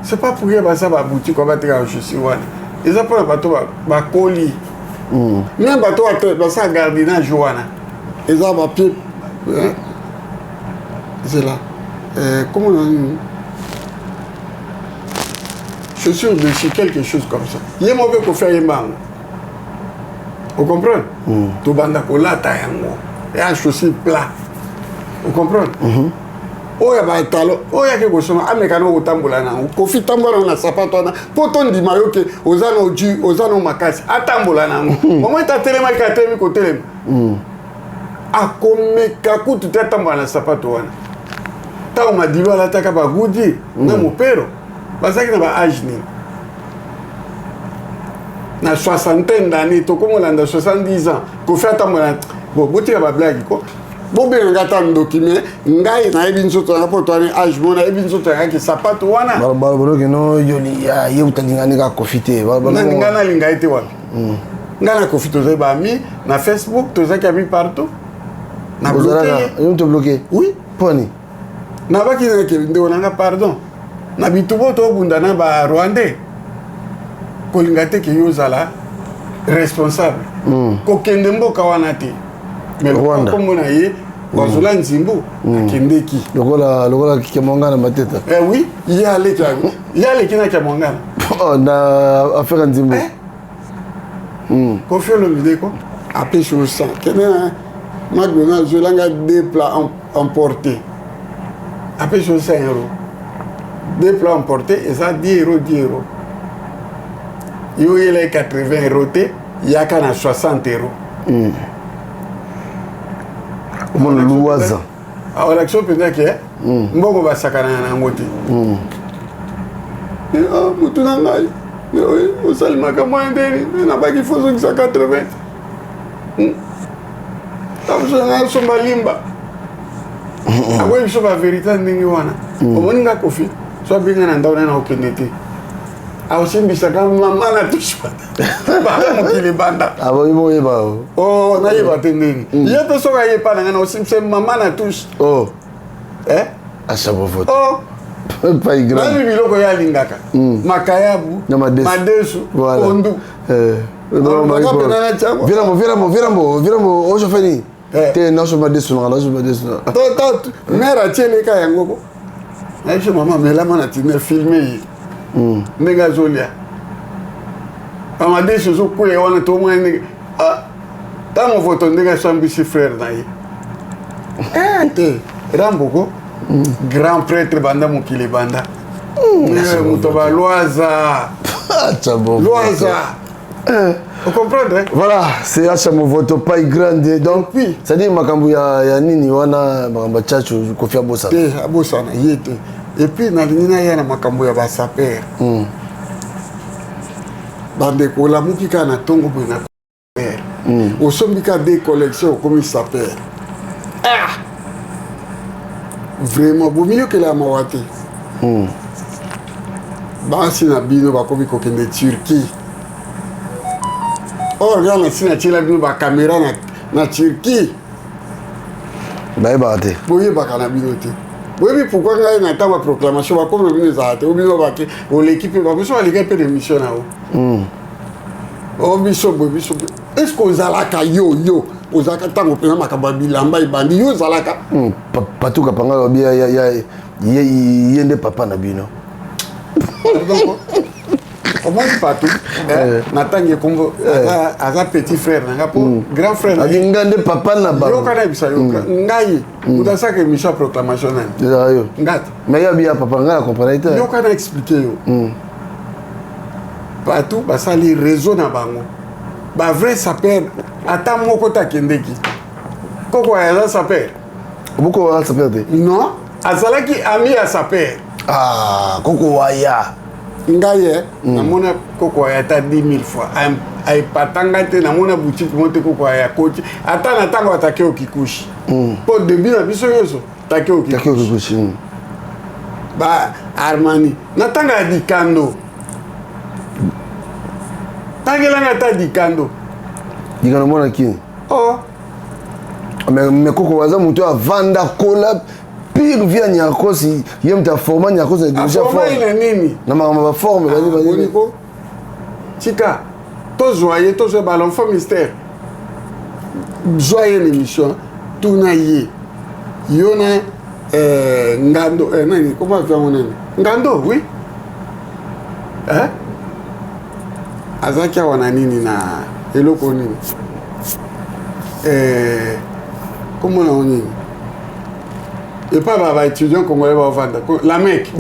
c'est pas pour que ça ba boutique on va te ka chaussure wana ils ont pas bateau ba colis même bateau ba ça gardinage wana ils ont papier c'est là comment on dit chaussures de chez quelque chose comme ça il est mauvais pour faire un bang vous comprenez tout banda kolata yango et un chaussure plat vous comprenez oya ba talo oya ke gosoma amekana kotambola nango Koffi tambola na sapato wana poto ndima yo ke ozano makasi atambola nango moment ta telema ka temi ko telema akomeka kutu ta tambola na sapato wana ta o madiba la taka ba gudi na mopero basaki na ba âge ni na 60 d'années to comme on a 70 ans Koffi atambola bon botika ba blague ko bobe ngata ndokime ngai na ebinzo to rapporto ani âge mona ebinzo to yaki sapato wana balo ke no yoni ya ye utandingani ka Koffi te ngana linga ite wapi ngana Koffi to za ba mi na Facebook to za ki ami partout na bloqué yo to bloqué oui poni na ba ki na ke ndo na pardon na bitubo to bunda na ba Rwandais ko linga te ke yo zala responsable ko kende mboka wana te mais Rwanda comme on a eu Wazula Nzimbo akendeki lokola Kiamongana mateta oui il y a les qui na Kiamongana oh na affaire Nzimbo Koffi Olomide ko après chose ça kena McDonald's je langa 2 plats emportés après chose 5 €. 2 plats emportés et ça 10 €. Yo il est 80 € te yaka na 60 €. Mon luaza alors l'action peut-être que mbongo basakana na ngoti mutu na ngai osalimaka mwa ndeni na baki foso kisa 80 tamsona somba limba awe biso ba vérité ndenge wana omoni nga Koffi so binga na ndauna na okende te awosimbisa kama mama na tushwa ba mukili banda abo ibo yeba oh na yeba tendeni yeto soka yepa na osimbisa mama na tush oh asabo vote oh pas ignorant nani biloko ya lingaka makayabu madesu ondu viramo ojo feni te na so madesu na so madesu to mera tiene ka yango ko aisha mama melama na tine filmer ndenge azolia amadesu zo kule wana to mwa ndenge tamo foto ndenge sambisi frère na ye te ramboko grand prêtre banda mokili banda muto ba loaza Vous comprenez? Voilà, c'est Hachamo Voto Paille Grande. Donc, oui. Ça dit Makambu ya nini wana Makamba Tchacho Kofi Abosana. Abosana, yete. Et puis, na lingina yana Makambu ya basaper. Bandeko la mukika na tongo bina saper. Osombika des collections comme saper. Ah! Vraiment, beau milieu que la mawate. Basi na bino bakomi kokende Turquie. Oh, regarde, si na tila bino ba caméra na Turquie. Baye bate. Boye bakana bino te. Boye pourquoi ngai na ta proclamation ba comme bino zate. O bino ba ke o l'équipe ba biso ba l'équipe de mission na o. Oh biso biso. Est-ce que ozalaka yo ozalaka tango pena makaba bilamba ibandi yo ozalaka? Patuka panga bien yende papa na bino. Comment tu partout? Natangi Congo, aza petit frère, nanga po grand frère. Ngande papa na ba. Yo kana bisa yo ngai. Udasa ke mission proclamation na. Yo. Ngat. Mais ya bien papa ngala comprendre ite. Yo kana expliquer yo. Partout basa li réseau na bango. Ba vrai saper ata moko ta kendeki. Koko ya saper. Boko ya saper de. Non, azalaki ami ya saper. Ah, Koko Waya. Ngaye, namona Koko Waya ta 10,000 fois. Ay patanga te namona boutique monte Koko Waya coach. Ata na tango atake o kikushi. Po début na biso yoso, take o kikushi. Ba Armani, na tanga di kando. Tangela na ta di kando. Dikano mona kini. Oh. Mais Koko Waza muto a vanda kola. Pire via Nyakosi, yem ta forma Nyakosi déjà forme. Forma nini? Na ma forme bani. Tika, to joyeux, to joyeux ballon fort mystère. Joyeux l'émission, tout na yé. Yona ngando nani, comment tu as mon nom? Ngando, oui. Hein? Azakia wana nini na eloko nini? Comment on dit? Et pas les étudiants congolais vont vendre. La mec.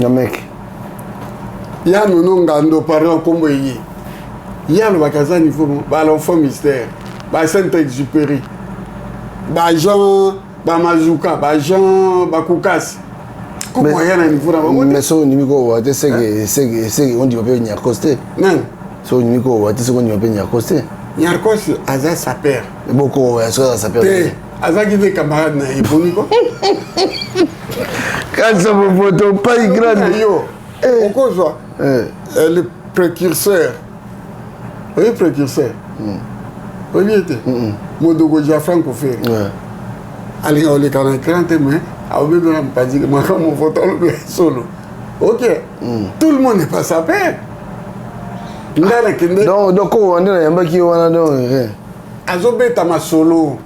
Il y a nos noms Ngando par exemple comme il y a le magasin niveau l'enfant mystère, Saint-Exupéry, Jean, Mazouka, Jean, Koukas. Comment il y a un niveau là-bas? Mais son numéro, c'est que on dit pas Nyakosté. Non. Son numéro, c'est qu'on dit pas Nyakosté. Nyakosté, Aza sa père. Beaucoup, ça sa père. Aza qui des camarades na Iponiko. Quand ça me photo pas grande. On cause le précurseur. Oui, précurseur. Oui, était. Modogo Jafran ko fait. Allez, on les canons crainte mais a oublié de me pas dire moi comme mon photo solo. OK. Tout le monde n'est pas sa père. Donc on est yamba ki wana donc. Azobeta ma solo.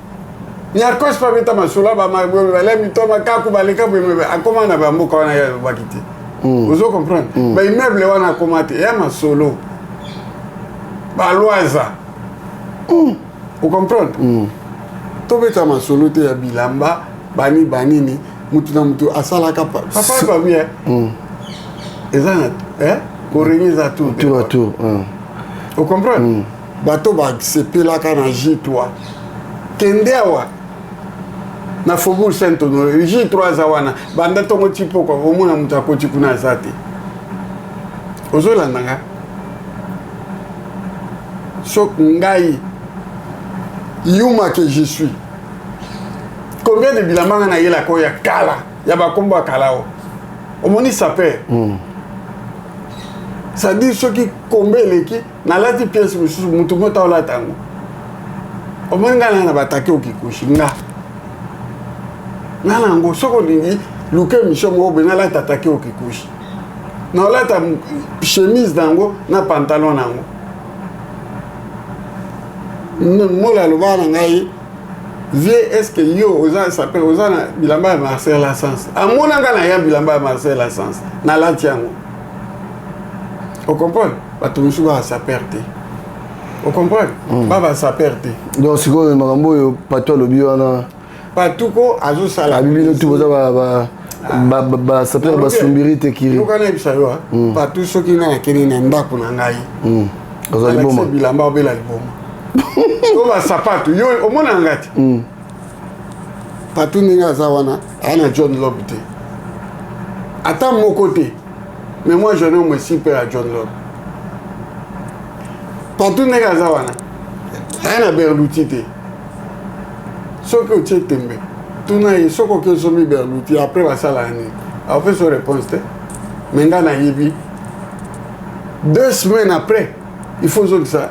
Nyakos pa beta masula ba ma bele mi to ma kaku baleka be akoma na ba mboka wana ya bakiti. Vous comprenez? Ba immeuble wana komate ya masolo. Ba loaza. Vous comprenez? To beta masolo te ya bilamba bani ni mutu na mutu asala kapa. Papa ba bien. Ezana ko rengiza tout. Tout. Vous comprenez? Bato ba sepela kana J3. Kendeawa na Faubourg Saint-Honoré J3 zawana banda tongo tipo kwa omuna mutakoti kuna zati ozolanda nga sok ngai yuma que je suis combien de bilamba na yela ko ya kala ya bakombo kalao omoni saper ça dit ce qui combien leki na lati pièce mutu mota ola tango omoni nga na batake okikushi nga nana ngo soko lingi luke mission mo be na la tatake okikushi na la ta chemise dango na pantalon nango mo la lo bana ngai vie est-ce que yo oza s'appelle oza na bilamba Marcel Lassens amona nga na ya bilamba Marcel Lassens na la tiango o comprendre batumisu ba sa perte. Vous comprenez? Baba sa perte. Donc c'est quoi makambo yo pato lobi wana patuko azo sala. Bibi tout boza ba sa perte ba sumbiri te kiri. Yo kana bisayo patu soki na keni na ndako na ngai. alakisa bilamba obela liboma to basapato yo omona ngati patu ndenge aza wana ana John Lob te ata moko te mais moi j'en ai au moins si peur à John Lob patu ndenge aza wana ana Berluti te soki otie tembe tuna ye soki oki osomi Berluti après basala nini aope so réponse te mais nga nayebi 2 semaines après il faut ozokisa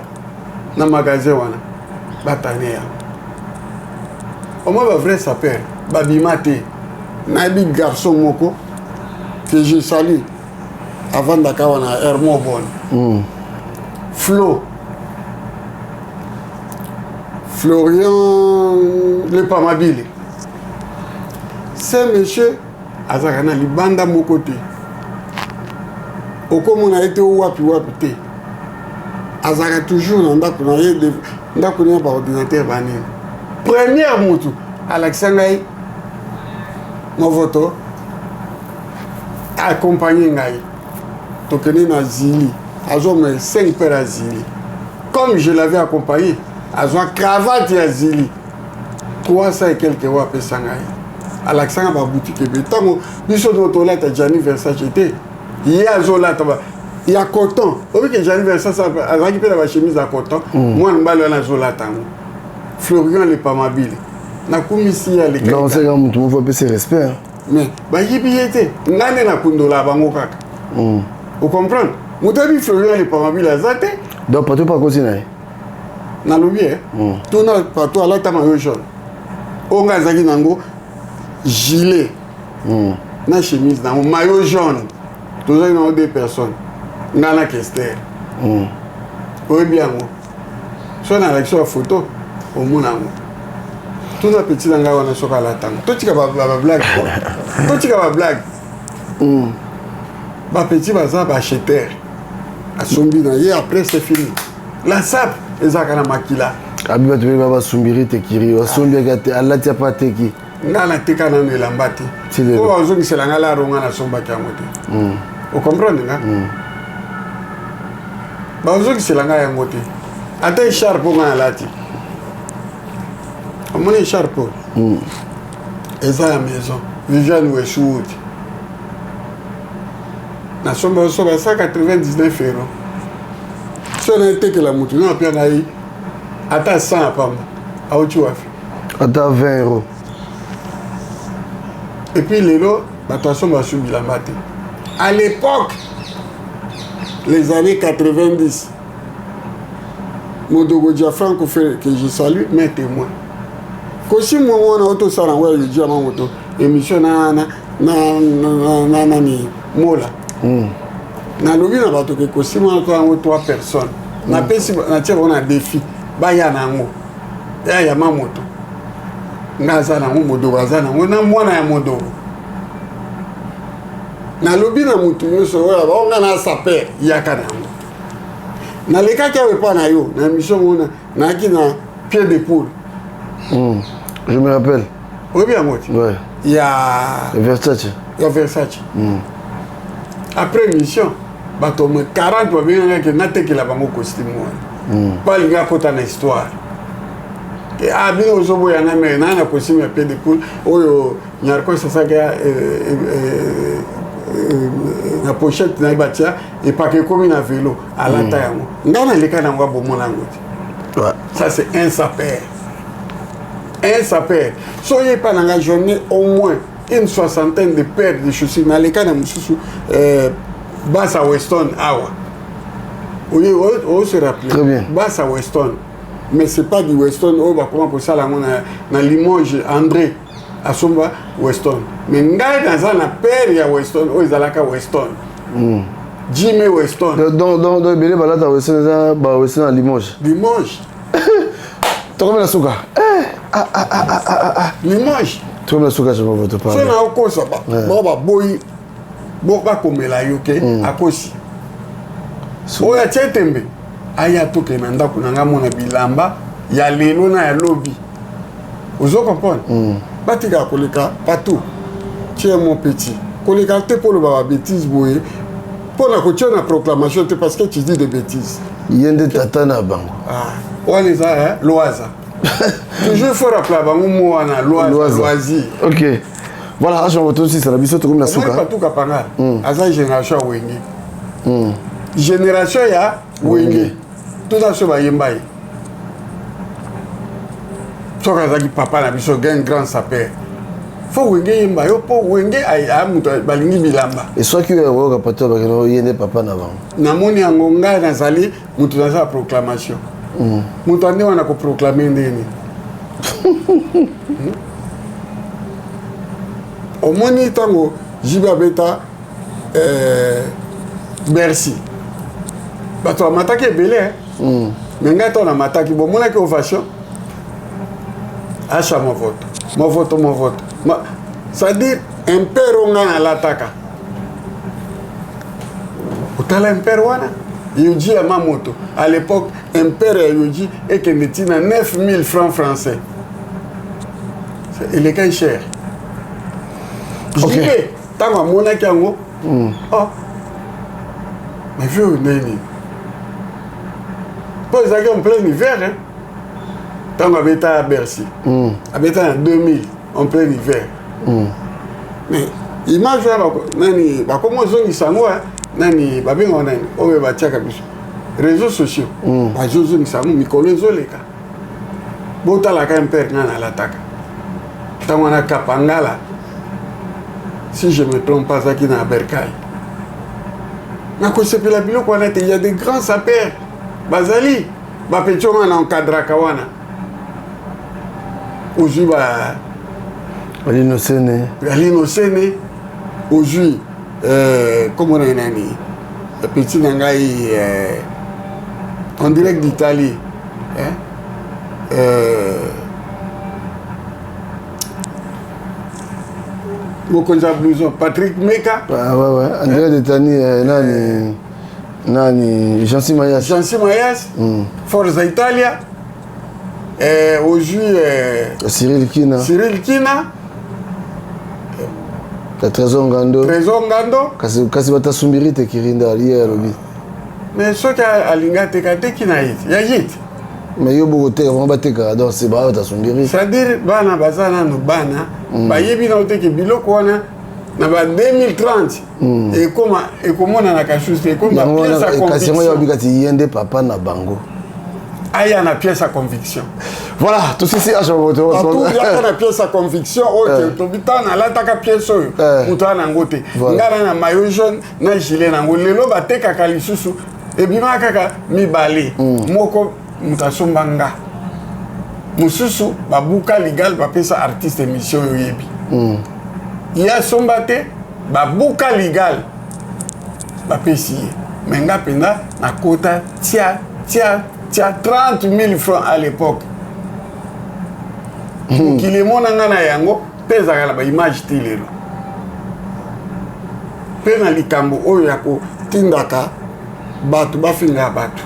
na magasin wana batane yango omoi bavrai saper babima te nayebi garçon moko que je salue avandaka wana Hermo Bon Flo Florian Lepamabile c'est monsieur azaka na libanda moko te okomona ete wapi te azaka toujours na ndako na ye ndako na baordinateur banini première mutu alakisa ngai movoto accompagné ngai tokende na Zili azoma 5 pères à Zili comme je l'avais accompagné azwa cravate ya Zili 300 et quelques wa pesa ngai alakisa nga ba boutique ebe tango biso tolata Gianni Versace te ye azolata ba ya coton obi que Gianni Versace azaki pe na ba chemise à coton moi mbalo wana azolata ngo Florian Lepamabile na kumisi ya le donc c'est comme tout faut baisser respect mais ba yibiete ngane na kundola bango kaka vous comprenez mutabi Florian Lepamabile azate donc pas tout pas continuer na lobi tout na partout alata maillot jaune onga zaki nango gilet na chemise na maillot jaune toujours dans 2 personnes ngana Kester oui bien moi so na l'action photo au mona mo tout na petit nga wana soka la tango to tika ba blague to tika ba blague ba petit baza ba acheteur asombi na ye après c'est fini la sap ezaka na makila abiba tu ba sumbiri te kiri asombi gate alati pa te ki ngana tika na elamba te o bazongisela nga la ronga na somba kyango te vous comprenez nga bazongisela nga yango te ata echarpe nga alati omoni echarpe eza ya maison Viviane Westwood na somba osoba 199 euros so na etekela mutu na pia ngai ata 100 apamba auti wafi ata 20 euros et puis lelo bato asomba bilamba te à l'époque les années 90 Modogo Diafranco fait que je salue mes témoins kosi mo wana auto sala ngwa yo dia mamoto émission na ni mola na lobi na bato ke kosi mo to ngo 3 personnes na pesi na tia on a défi ba ya na ngo ya mamoto ngaza na ngo Modogo azana ngo na mwana ya Modogo na lobi na mutu yoso wala ba nga na saper yaka na ngo na leka kia wepa na yo na mission mona na ki na pied de poule je me rappelle oui bien moti ouais il y a Versace après mission bato me 40 ba bien que na tekela bango costume pas linga kota na histoire et abi ozobo ya na me na costume ya pied de poule oyo nyarko sasa ga na pochette na batia et pas que comme na vélo à l'anta yango ngana leka na ngwa bomona ngoti ouais ça c'est un saper soyez pas dans la journée au moins une 60aine de paires de chaussures na leka na mususu Basse à Weston awa oui on se rappelle très bien Basse à Weston mais c'est pas du Weston oh bah comment pour ça là na Limoges André asomba Weston mais ngai dans na paire ya Weston o ezalaka Weston Jimmy Weston donc belé balata Weston ba Weston à Limoges tu la souka Limoges tu la souka je me vote pas so na okosa ba boy bo ba komela yoke akosi o ya chetembe aya toke na ndako na ngamona bilamba ya lelo na ya lobby ozo comprendre batika koleka partout tiens mon petit koleka te pour le baba bêtise boye pour la coach na proclamation parce que tu dis des bêtises Yende tata na bango. Ah, on est ça, loisa. Toujours il faut rappeler bango moana loisir. OK. Voilà, je vais aussi ça la biso to comme la souka. Pas tout kapanga. Asa génération wenge. Génération ya wenge. Tout ça so ba yembai. Soka zaki papa na biso gain grand sapeur. Faut wenge yemba yo po wenge ay amuto balingi bilamba. Et soit que wo ka pato ba keno yende papa na bango. Na moni angonga na zali mutu na sa proclamation. Mutu ande wana ko proclamer ndeni. Au moni tango jiba beta Bercy. Bato amataki ebele mais ngai to na mataki bo mona ki ovation. Acha mon vote. C'est-à-dire un père on a l'attaque. Otala un père wana Yuji à Mamoto. À l'époque, un père Yuji et que metina 9000 francs français. Il est quand cher. Ok. J'y vais. Tant que mon akango. Oh. Mais vieux neni. Pas ça en plein hiver hein. Tant qu'on avait à Bercy. Avait en 2000 en plein hiver. Mais imagine nani ba comment zoni sango hein. Nani babenga nani obe bachaka biso réseaux sociaux ba jozo ni samu mikolo ezoleka botala ka impère ngana lataka tamana kapangala si je me trompe pas ça qui na Berkay na ko sepela biloko wana te il y a des grands sapeurs bazali ba petchonga na encadra kawana ojuba Alino Sene aujourd'hui comment on a nani petit nangai en direct d'Italie Mokonza Blouson Patrick Meka ah ouais en direct d'Italie nani Jansi Mayas Forza Italia aujourd'hui Cyril Kina Trésor Ngando kasi batasumbiri te kirinda aliye lobi mais ce qui a l'ingate kate kinaït ya yit mais yo bogote vraiment bateka donc c'est ba batasumbiri c'est-à-dire bana bazana no bana ba yebi na oteke biloko wana na ba 2030 et comment na kashuste et comme pièce à conviction kasi yo bikati yende papa na bango aya na pièce à conviction. Voilà, tout ceci a changé. Tout il y a na pièce à conviction ok to bitana la taka pièce oyo mutana ngote ngala na maillot jaune na gilet na ngole lo bateka kalisusu e bima kaka mibale moko mutasombanga mususu babuka legal bapesa artiste émission yoyebi ya sombate babuka legal bapesi menga penda na kota tia 30 000 francs à l'époque. Qui les monanga na yango pesa kala ba image tilelo. Pena likambo oyo yako tindaka batu bafinga batu.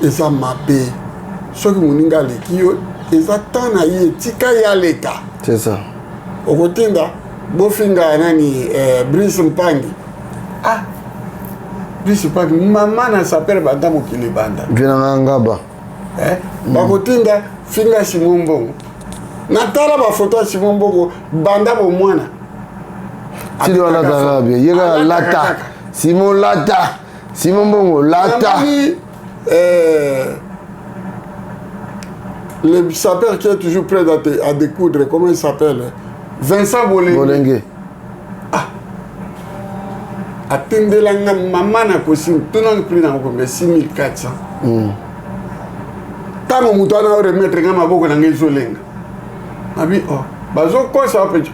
Eza mabe. Soki muninga lekiyo eza tana ye tika ya leka. C'est ça. Okotinda bofinga nani Brice Mpangi. Ah Brice Mpangi mama na sapere banda mokile banda. Vina ngaba. Bakotinda finga Simon Mbongo. Natala ba photo ya Simon Mbongo banda bo mwana. Tili wana Arabia. Yega Lata. Simon Mbongo Lata. Le sapeur qui est toujours prêt à découdre, comment il s'appelle? Vincent Bolengue. Ah. Atendelanga maman na kosim tout non plus na ko 6400. Tango mutana o remettre ngama boko na ngezolenga. Abi oh bazo ko sa pecho.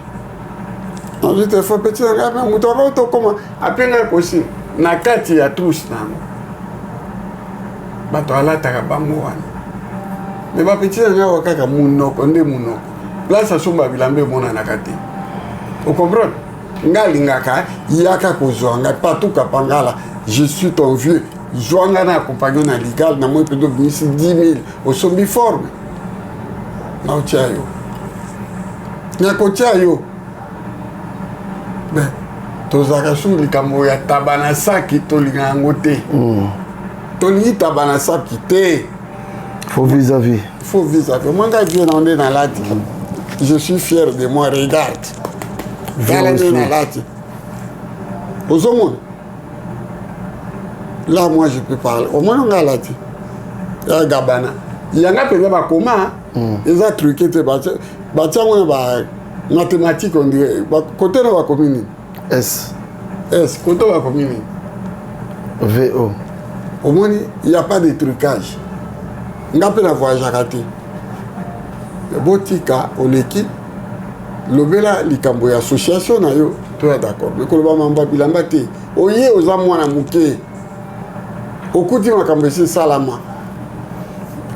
Je te fais petit ngama mutana to comment apenga kosim na kati ya trousse nango. Bato alata ka bango wana. Mais ba petit ngama kaka munoko nde munoko. Place à somba bilambe mona na kati. Vous comprenez? Ngalingaka yaka kozwanga partout kapangala je suis ton vieux zwanga na accompagné na legal na moi pedo binisi 10 000 au sombi forme na ochayo na kochayo ben tozaka suli kambo ya tabana saki to linga ngote tolingi tabana sapi te. Faut vis-à-vis. Faut vis-à-vis. Moi, quand je viens dans la je suis fier de moi, regarde. Là, moi, je peux parler. Au moins, on a là. Il y a Gabana. Il y en a qui ont comment. Ils ont truqué. Ils ont mathématiques, on dirait. Côté de la commune. S. S. Côté de la commune. VO. Au moins, il n'y a pas de trucage. On a pas de voyage à rater. Botika, on l'équipe. Lobela likambo ya association na yo to ya d'accord mais ko ba mamba bilamba te oye oza mwana muke okuti makambo esi salama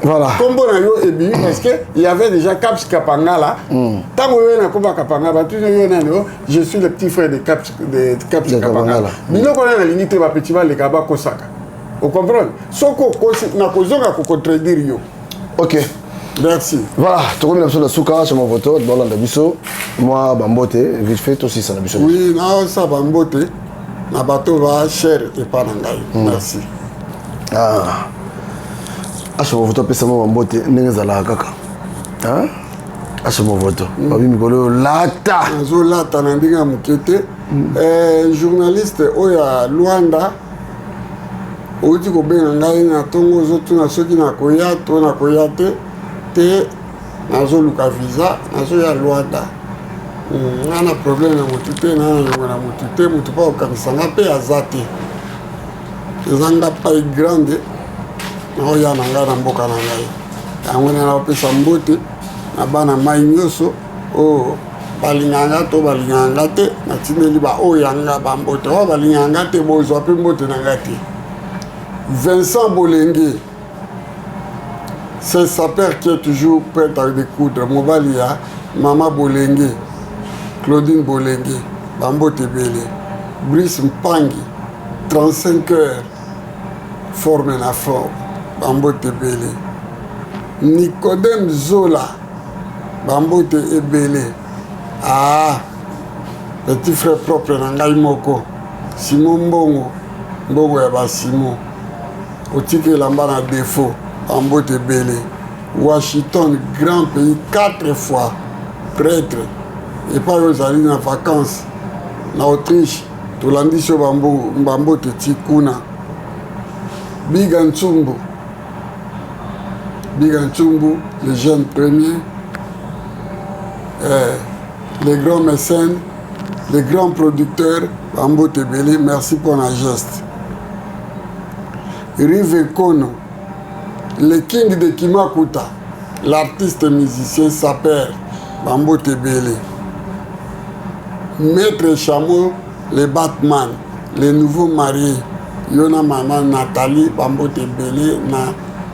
voilà kombo na yo ebi parce que il y avait déjà Caps Kapangala tango yo na komba Kapangala tu yo na yo je suis le petit frère de Caps Kapangala biloko na limite ba petit ba le kaba kosaka vous comprenez soko na kozonga ko contredire yo. OK. Merci. Voilà, tu as mis la souka sur mon photo, moi, Bambote, vite fait aussi, ça n'a pas. Oui, non, ça, Bambote, ma bateau va cher et pas d'angaï. Merci. Ah, sur mon photo, c'est mon Bambote, n'est-ce pas kaka. Hein? Ah, sur mon photo. Babi Mikolo, lata. Zo lata, n'andinga mukete. Journaliste, oya Luanda. Oti ko benga ngai na tongo zotu na soki na koya to na koyate. Te nazo luka visa nazo ya Luanda ngana problème na mutu te na mutu te mutu pa okanisanga pe azate ezanga pai grande na oya na ngana mboka na ngai yango na opesa mbote na bana mai nyoso o balinganga to balinganga te na tineli ba oyanga ba mbote o balinganga te bozwa pe mbote na ngati Vincent Bolenge. C'est sa père qui est toujours prête à découdre. Mobalia, Mama Bolenge, Claudine Bolenge, Bambo Tebele, Brice Mpangi, 35 heures, forme la forme, Bambo Tebele, Nicodème Zola, Bambo Tebele, ah, petit frère propre Nangai Moko, Simon Mbongo, Mbongo Yaba Simon, Otike Lambana défaut. Bambote Bele, Washington, grand pays, 4 fois prêtre, et pas aux alliés en vacances, en Autriche, tout l'andi sur Bambote Tikuna, Bigantsumbu, les jeunes premiers, les grands mécènes, les grands producteurs, Bambote Bele, merci pour la geste. Rive Kono, le king de Kimakuta, l'artiste musicien, sa père, Bambo Tebele. Maître Chameau, les Batman, les nouveaux mariés, Yona Maman Nathalie, Bambo Tebele, na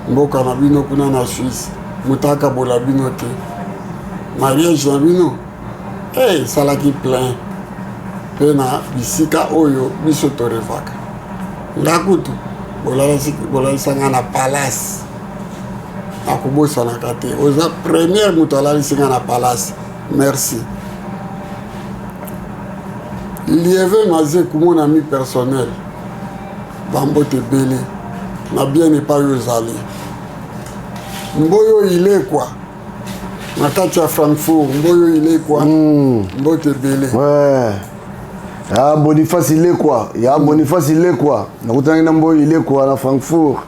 Mboka Nabino Kuna na Suisse, Mutaka Bolabino te. Mariage Nabino, hey, salaki plein. Pena, bisika oyo, bisotorevaka. Ngakutu, bolalisanga na palace. Akubosa na kate. Oza première mutolali singa na palace. Merci. Il y avait mazé comme mon ami personnel. Bambo Tebele. Na bien n'est pas yozali. Mboyo il est quoi? Na kati ya Francfort. Mboyo il est quoi? Mbo Tebele. Ouais. Ah, Boniface il est quoi? Ya Boniface il est quoi? Na kutana na Mboyo il est quoi na Francfort?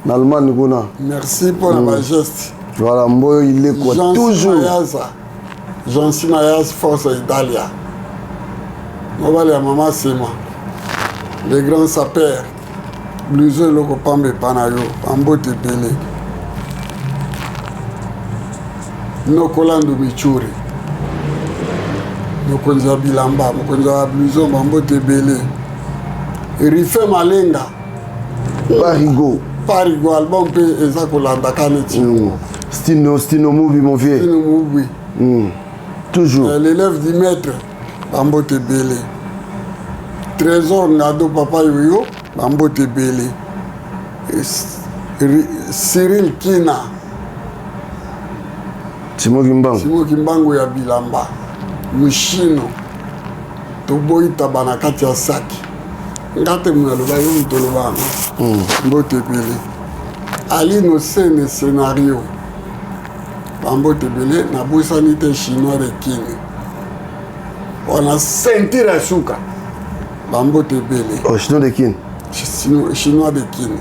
En Allemagne, merci pour la geste. Voilà, Mboyo, il est quoi? Toujours. Jean-Cy Mayaz, Force Italia. Mobalia Mama Sema. Les grands sapeurs. Bluzo Loko Pambe Panayo. Bambo Tebele. Nokolando Michuri. Nokonza Bilamba. Nokonza Bluzo Bambo Tebele. Rife Malenga. Parigo. Parigo, album pe eza kolanda kaneti. Stino Movie, mon vieux. Stino Movie. Toujours. L'élève du maître, Bambo Tebele. Trésor Nado Papa Yoyo, Bambo Tebele. Cyril Kina. Simo Kimbangu ya Bilamba. Mushino. Toboita Banakati ya Saki. ngate munaloba yo mutolobanga mbote ebele ali no scène scénario bambote ebele nabosani te chinois de kine wana ceinture ya suka bambote ebele chinois de kine chinois de kine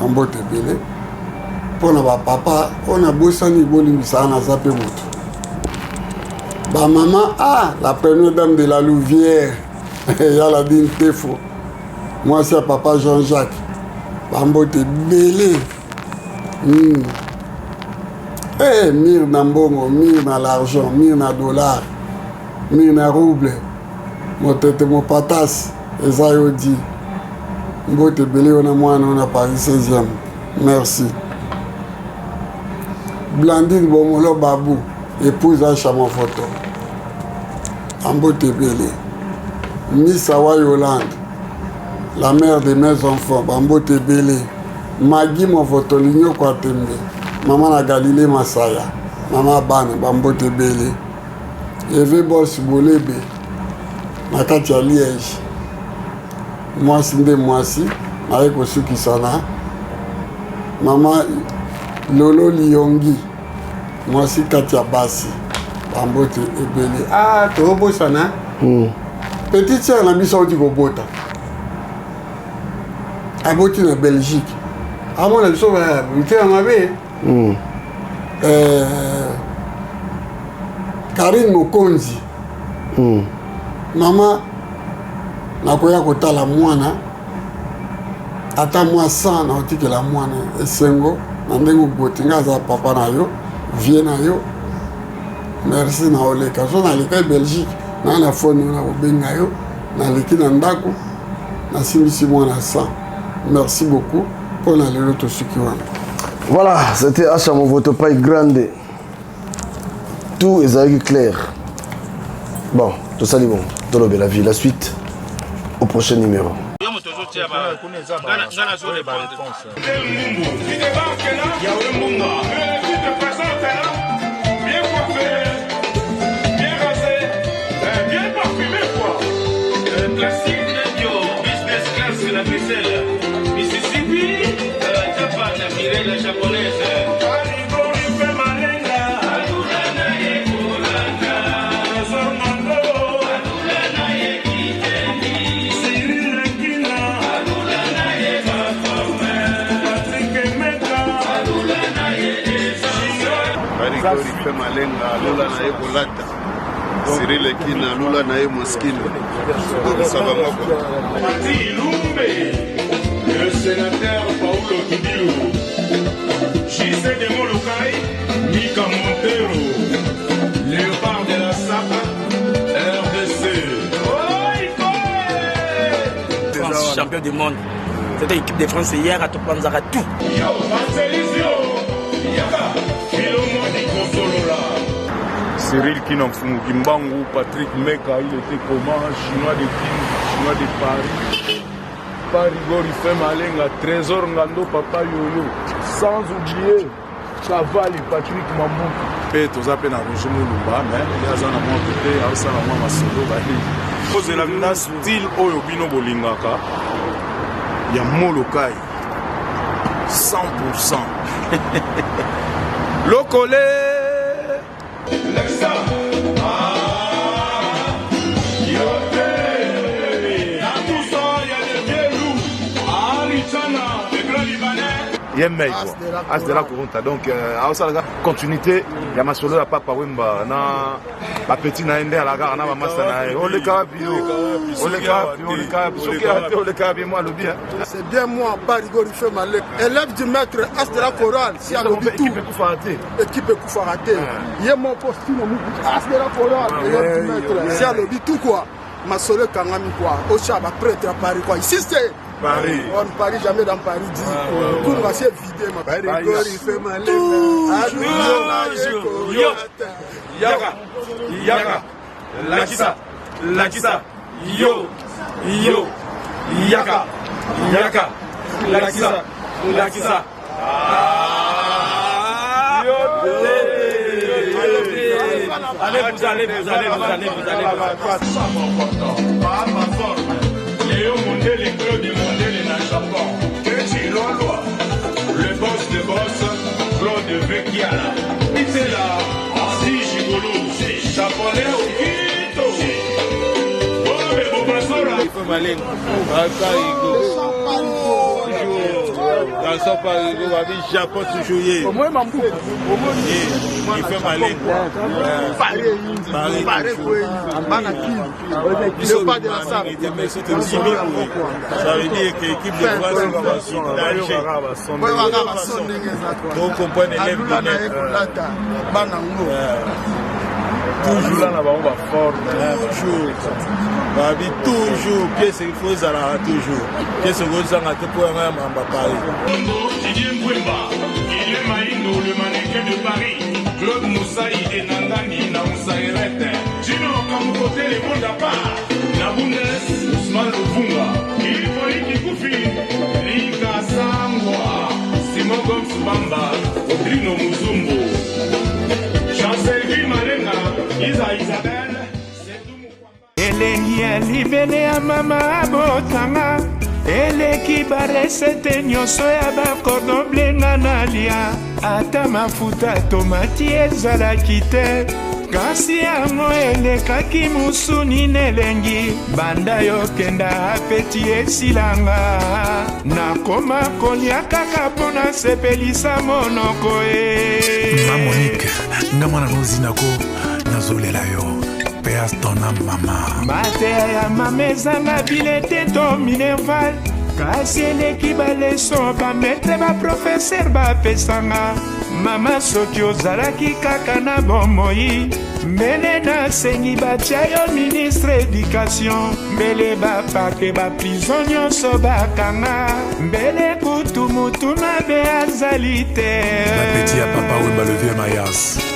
bambote ebele mpona bapapa oyo nabosani bolimbisaka naza mpe motu bamama la première dame de la Louvière yala dine tefo mwasi ya papa Jean-Jacques bambote ebele mire na mbongo mire na l'argent mire na dollar mire na rouble motete mopatasi eza yo di mbote ebele wana mwana ona Paris 16e merci Blandine Bomolo Babou épouse Acha Mofoto ambote ebele Miss Hawaii Hollande la mère de mes enfants bambote ebele Maggie Mofoto Ligno Kwatembe maman na Galilée Masaya maman bana bambote ebele Eve Boss Bolebe na kati ya Liège mwasi nde mwasi naye kosukisana mama Lolo Liongi mwasi kati ya basi bambote ebele tobosana petite sœur na biso oti kobota aboti na Belgique amona biso bite ya mabe Karine Mokonzi mama nakoya kotala mwana ata mwa sa na otikela mwana esengo na ndenge oboti nga aza papa na yo vie na yo merci na oleka so naleka Belgique na foni na kobenga yo naleki na ndako nasimbisi mwana sa merci beaucoup pour la lelo tosuki wana. Voilà, c'était Acha Mofoto Paille Grande. Tout est clair. Bon, tout ça, bon. Tolobe la vie. La suite au prochain numéro. La japonaise. Malenga lula na ye kolata Cyril Ekina lula na ye moskino sava moko le sénateur Paulo Kidilu J.C. de Molokai Mika Montero Léopard de la Sapa RDC France champion du monde. C'était l'équipe de France hier à Topanzara tout. Yo, Marcelisio Yaka Philomo di Kosolola Cyril Kinamfumu Kimbangu, Patrick Meka, il était comment, chinois de Kin, chinois de Paris. Parigori fait Malenga, Trésor Ngando, Papa Yoyo. Sans oublier Cavali, Patrick Mamou. Pe toza pe na Roger Mulumba, mais yaza na mwa côté, asa na mwa masolo bali. Cause la na style oyo bino bolingaka. Ya Molokai. 100%. Lokole. Lexa Yemei quoi. As de la Kurunta. Donc, à continuité, il y a ma solo à Papa Wemba, na la petite naende à la gare, na maman sana. On le carabio, on le carabio, on le carabio, on le carabio, moi le bien. C'est bien moi, Barigori fait Malek. Élève du maître As de la chorale, si à l'objet tout. Équipe Koufaraté. Équipe Koufaraté. Il y a mon poste, As de la chorale, élève du maître. Si à l'objet tout quoi. Ma solo Kangami quoi. Au Chaba prêtre à Paris quoi. Ici c'est. Paris. On ne parie jamais dans Paris. Dit. Pour moi, c'est vidé, ma Barigori fait Malek. Yaka, Yaka, Lakisa, Lakisa, Yo, Yo, Yaka, Yaka, Lakisa, Lakisa. Allez, vous allez. Léo Mondé, les clubs. malengo bakaigo garçon parigo babi Japon toujours yé au moins mambu il fait malengo Paris bana qui le pas de la salle ça veut dire que l'équipe de France va sur danger donc on peut élève toujours là on va fort toujours pièce il faut ça toujours pièce que ça a été pour un mamba Paris il est Maïndo le mannequin de Paris Claude Moussaï et Nandani na Moussaïrete Gino Kamoukote les mondes à part Nabounes Ousmane Luvunga il faut Kikufi Lika Sangwa Simon Gomes Bamba Odrino Muzumbo Jean-Sylvie Malenga Isa Isabelle Elengi alibele ya mama abotanga eleki baresete nyonso ya bakordoblenga nalia ata mafuta tomati ezalaki te kasi yango elekaki musuni nelengi banda yokenda apeti esilanga nakoma kolia kaka mpo nasepelisa monoko Ma Monique nga mwana nozinako nazolela yo père ton âme mama mateya ya mama ezanga bilete to minerval kasi eleki baleso bametre baprofeser bapesanga mama soki ozalaki kaka na bomoi mbele nasengi batia yo ministre éducation mbele bapake baprison nyonso bakanga mbele kutu mutu mabe azali te bapeti ya papa wemba le vieux mayas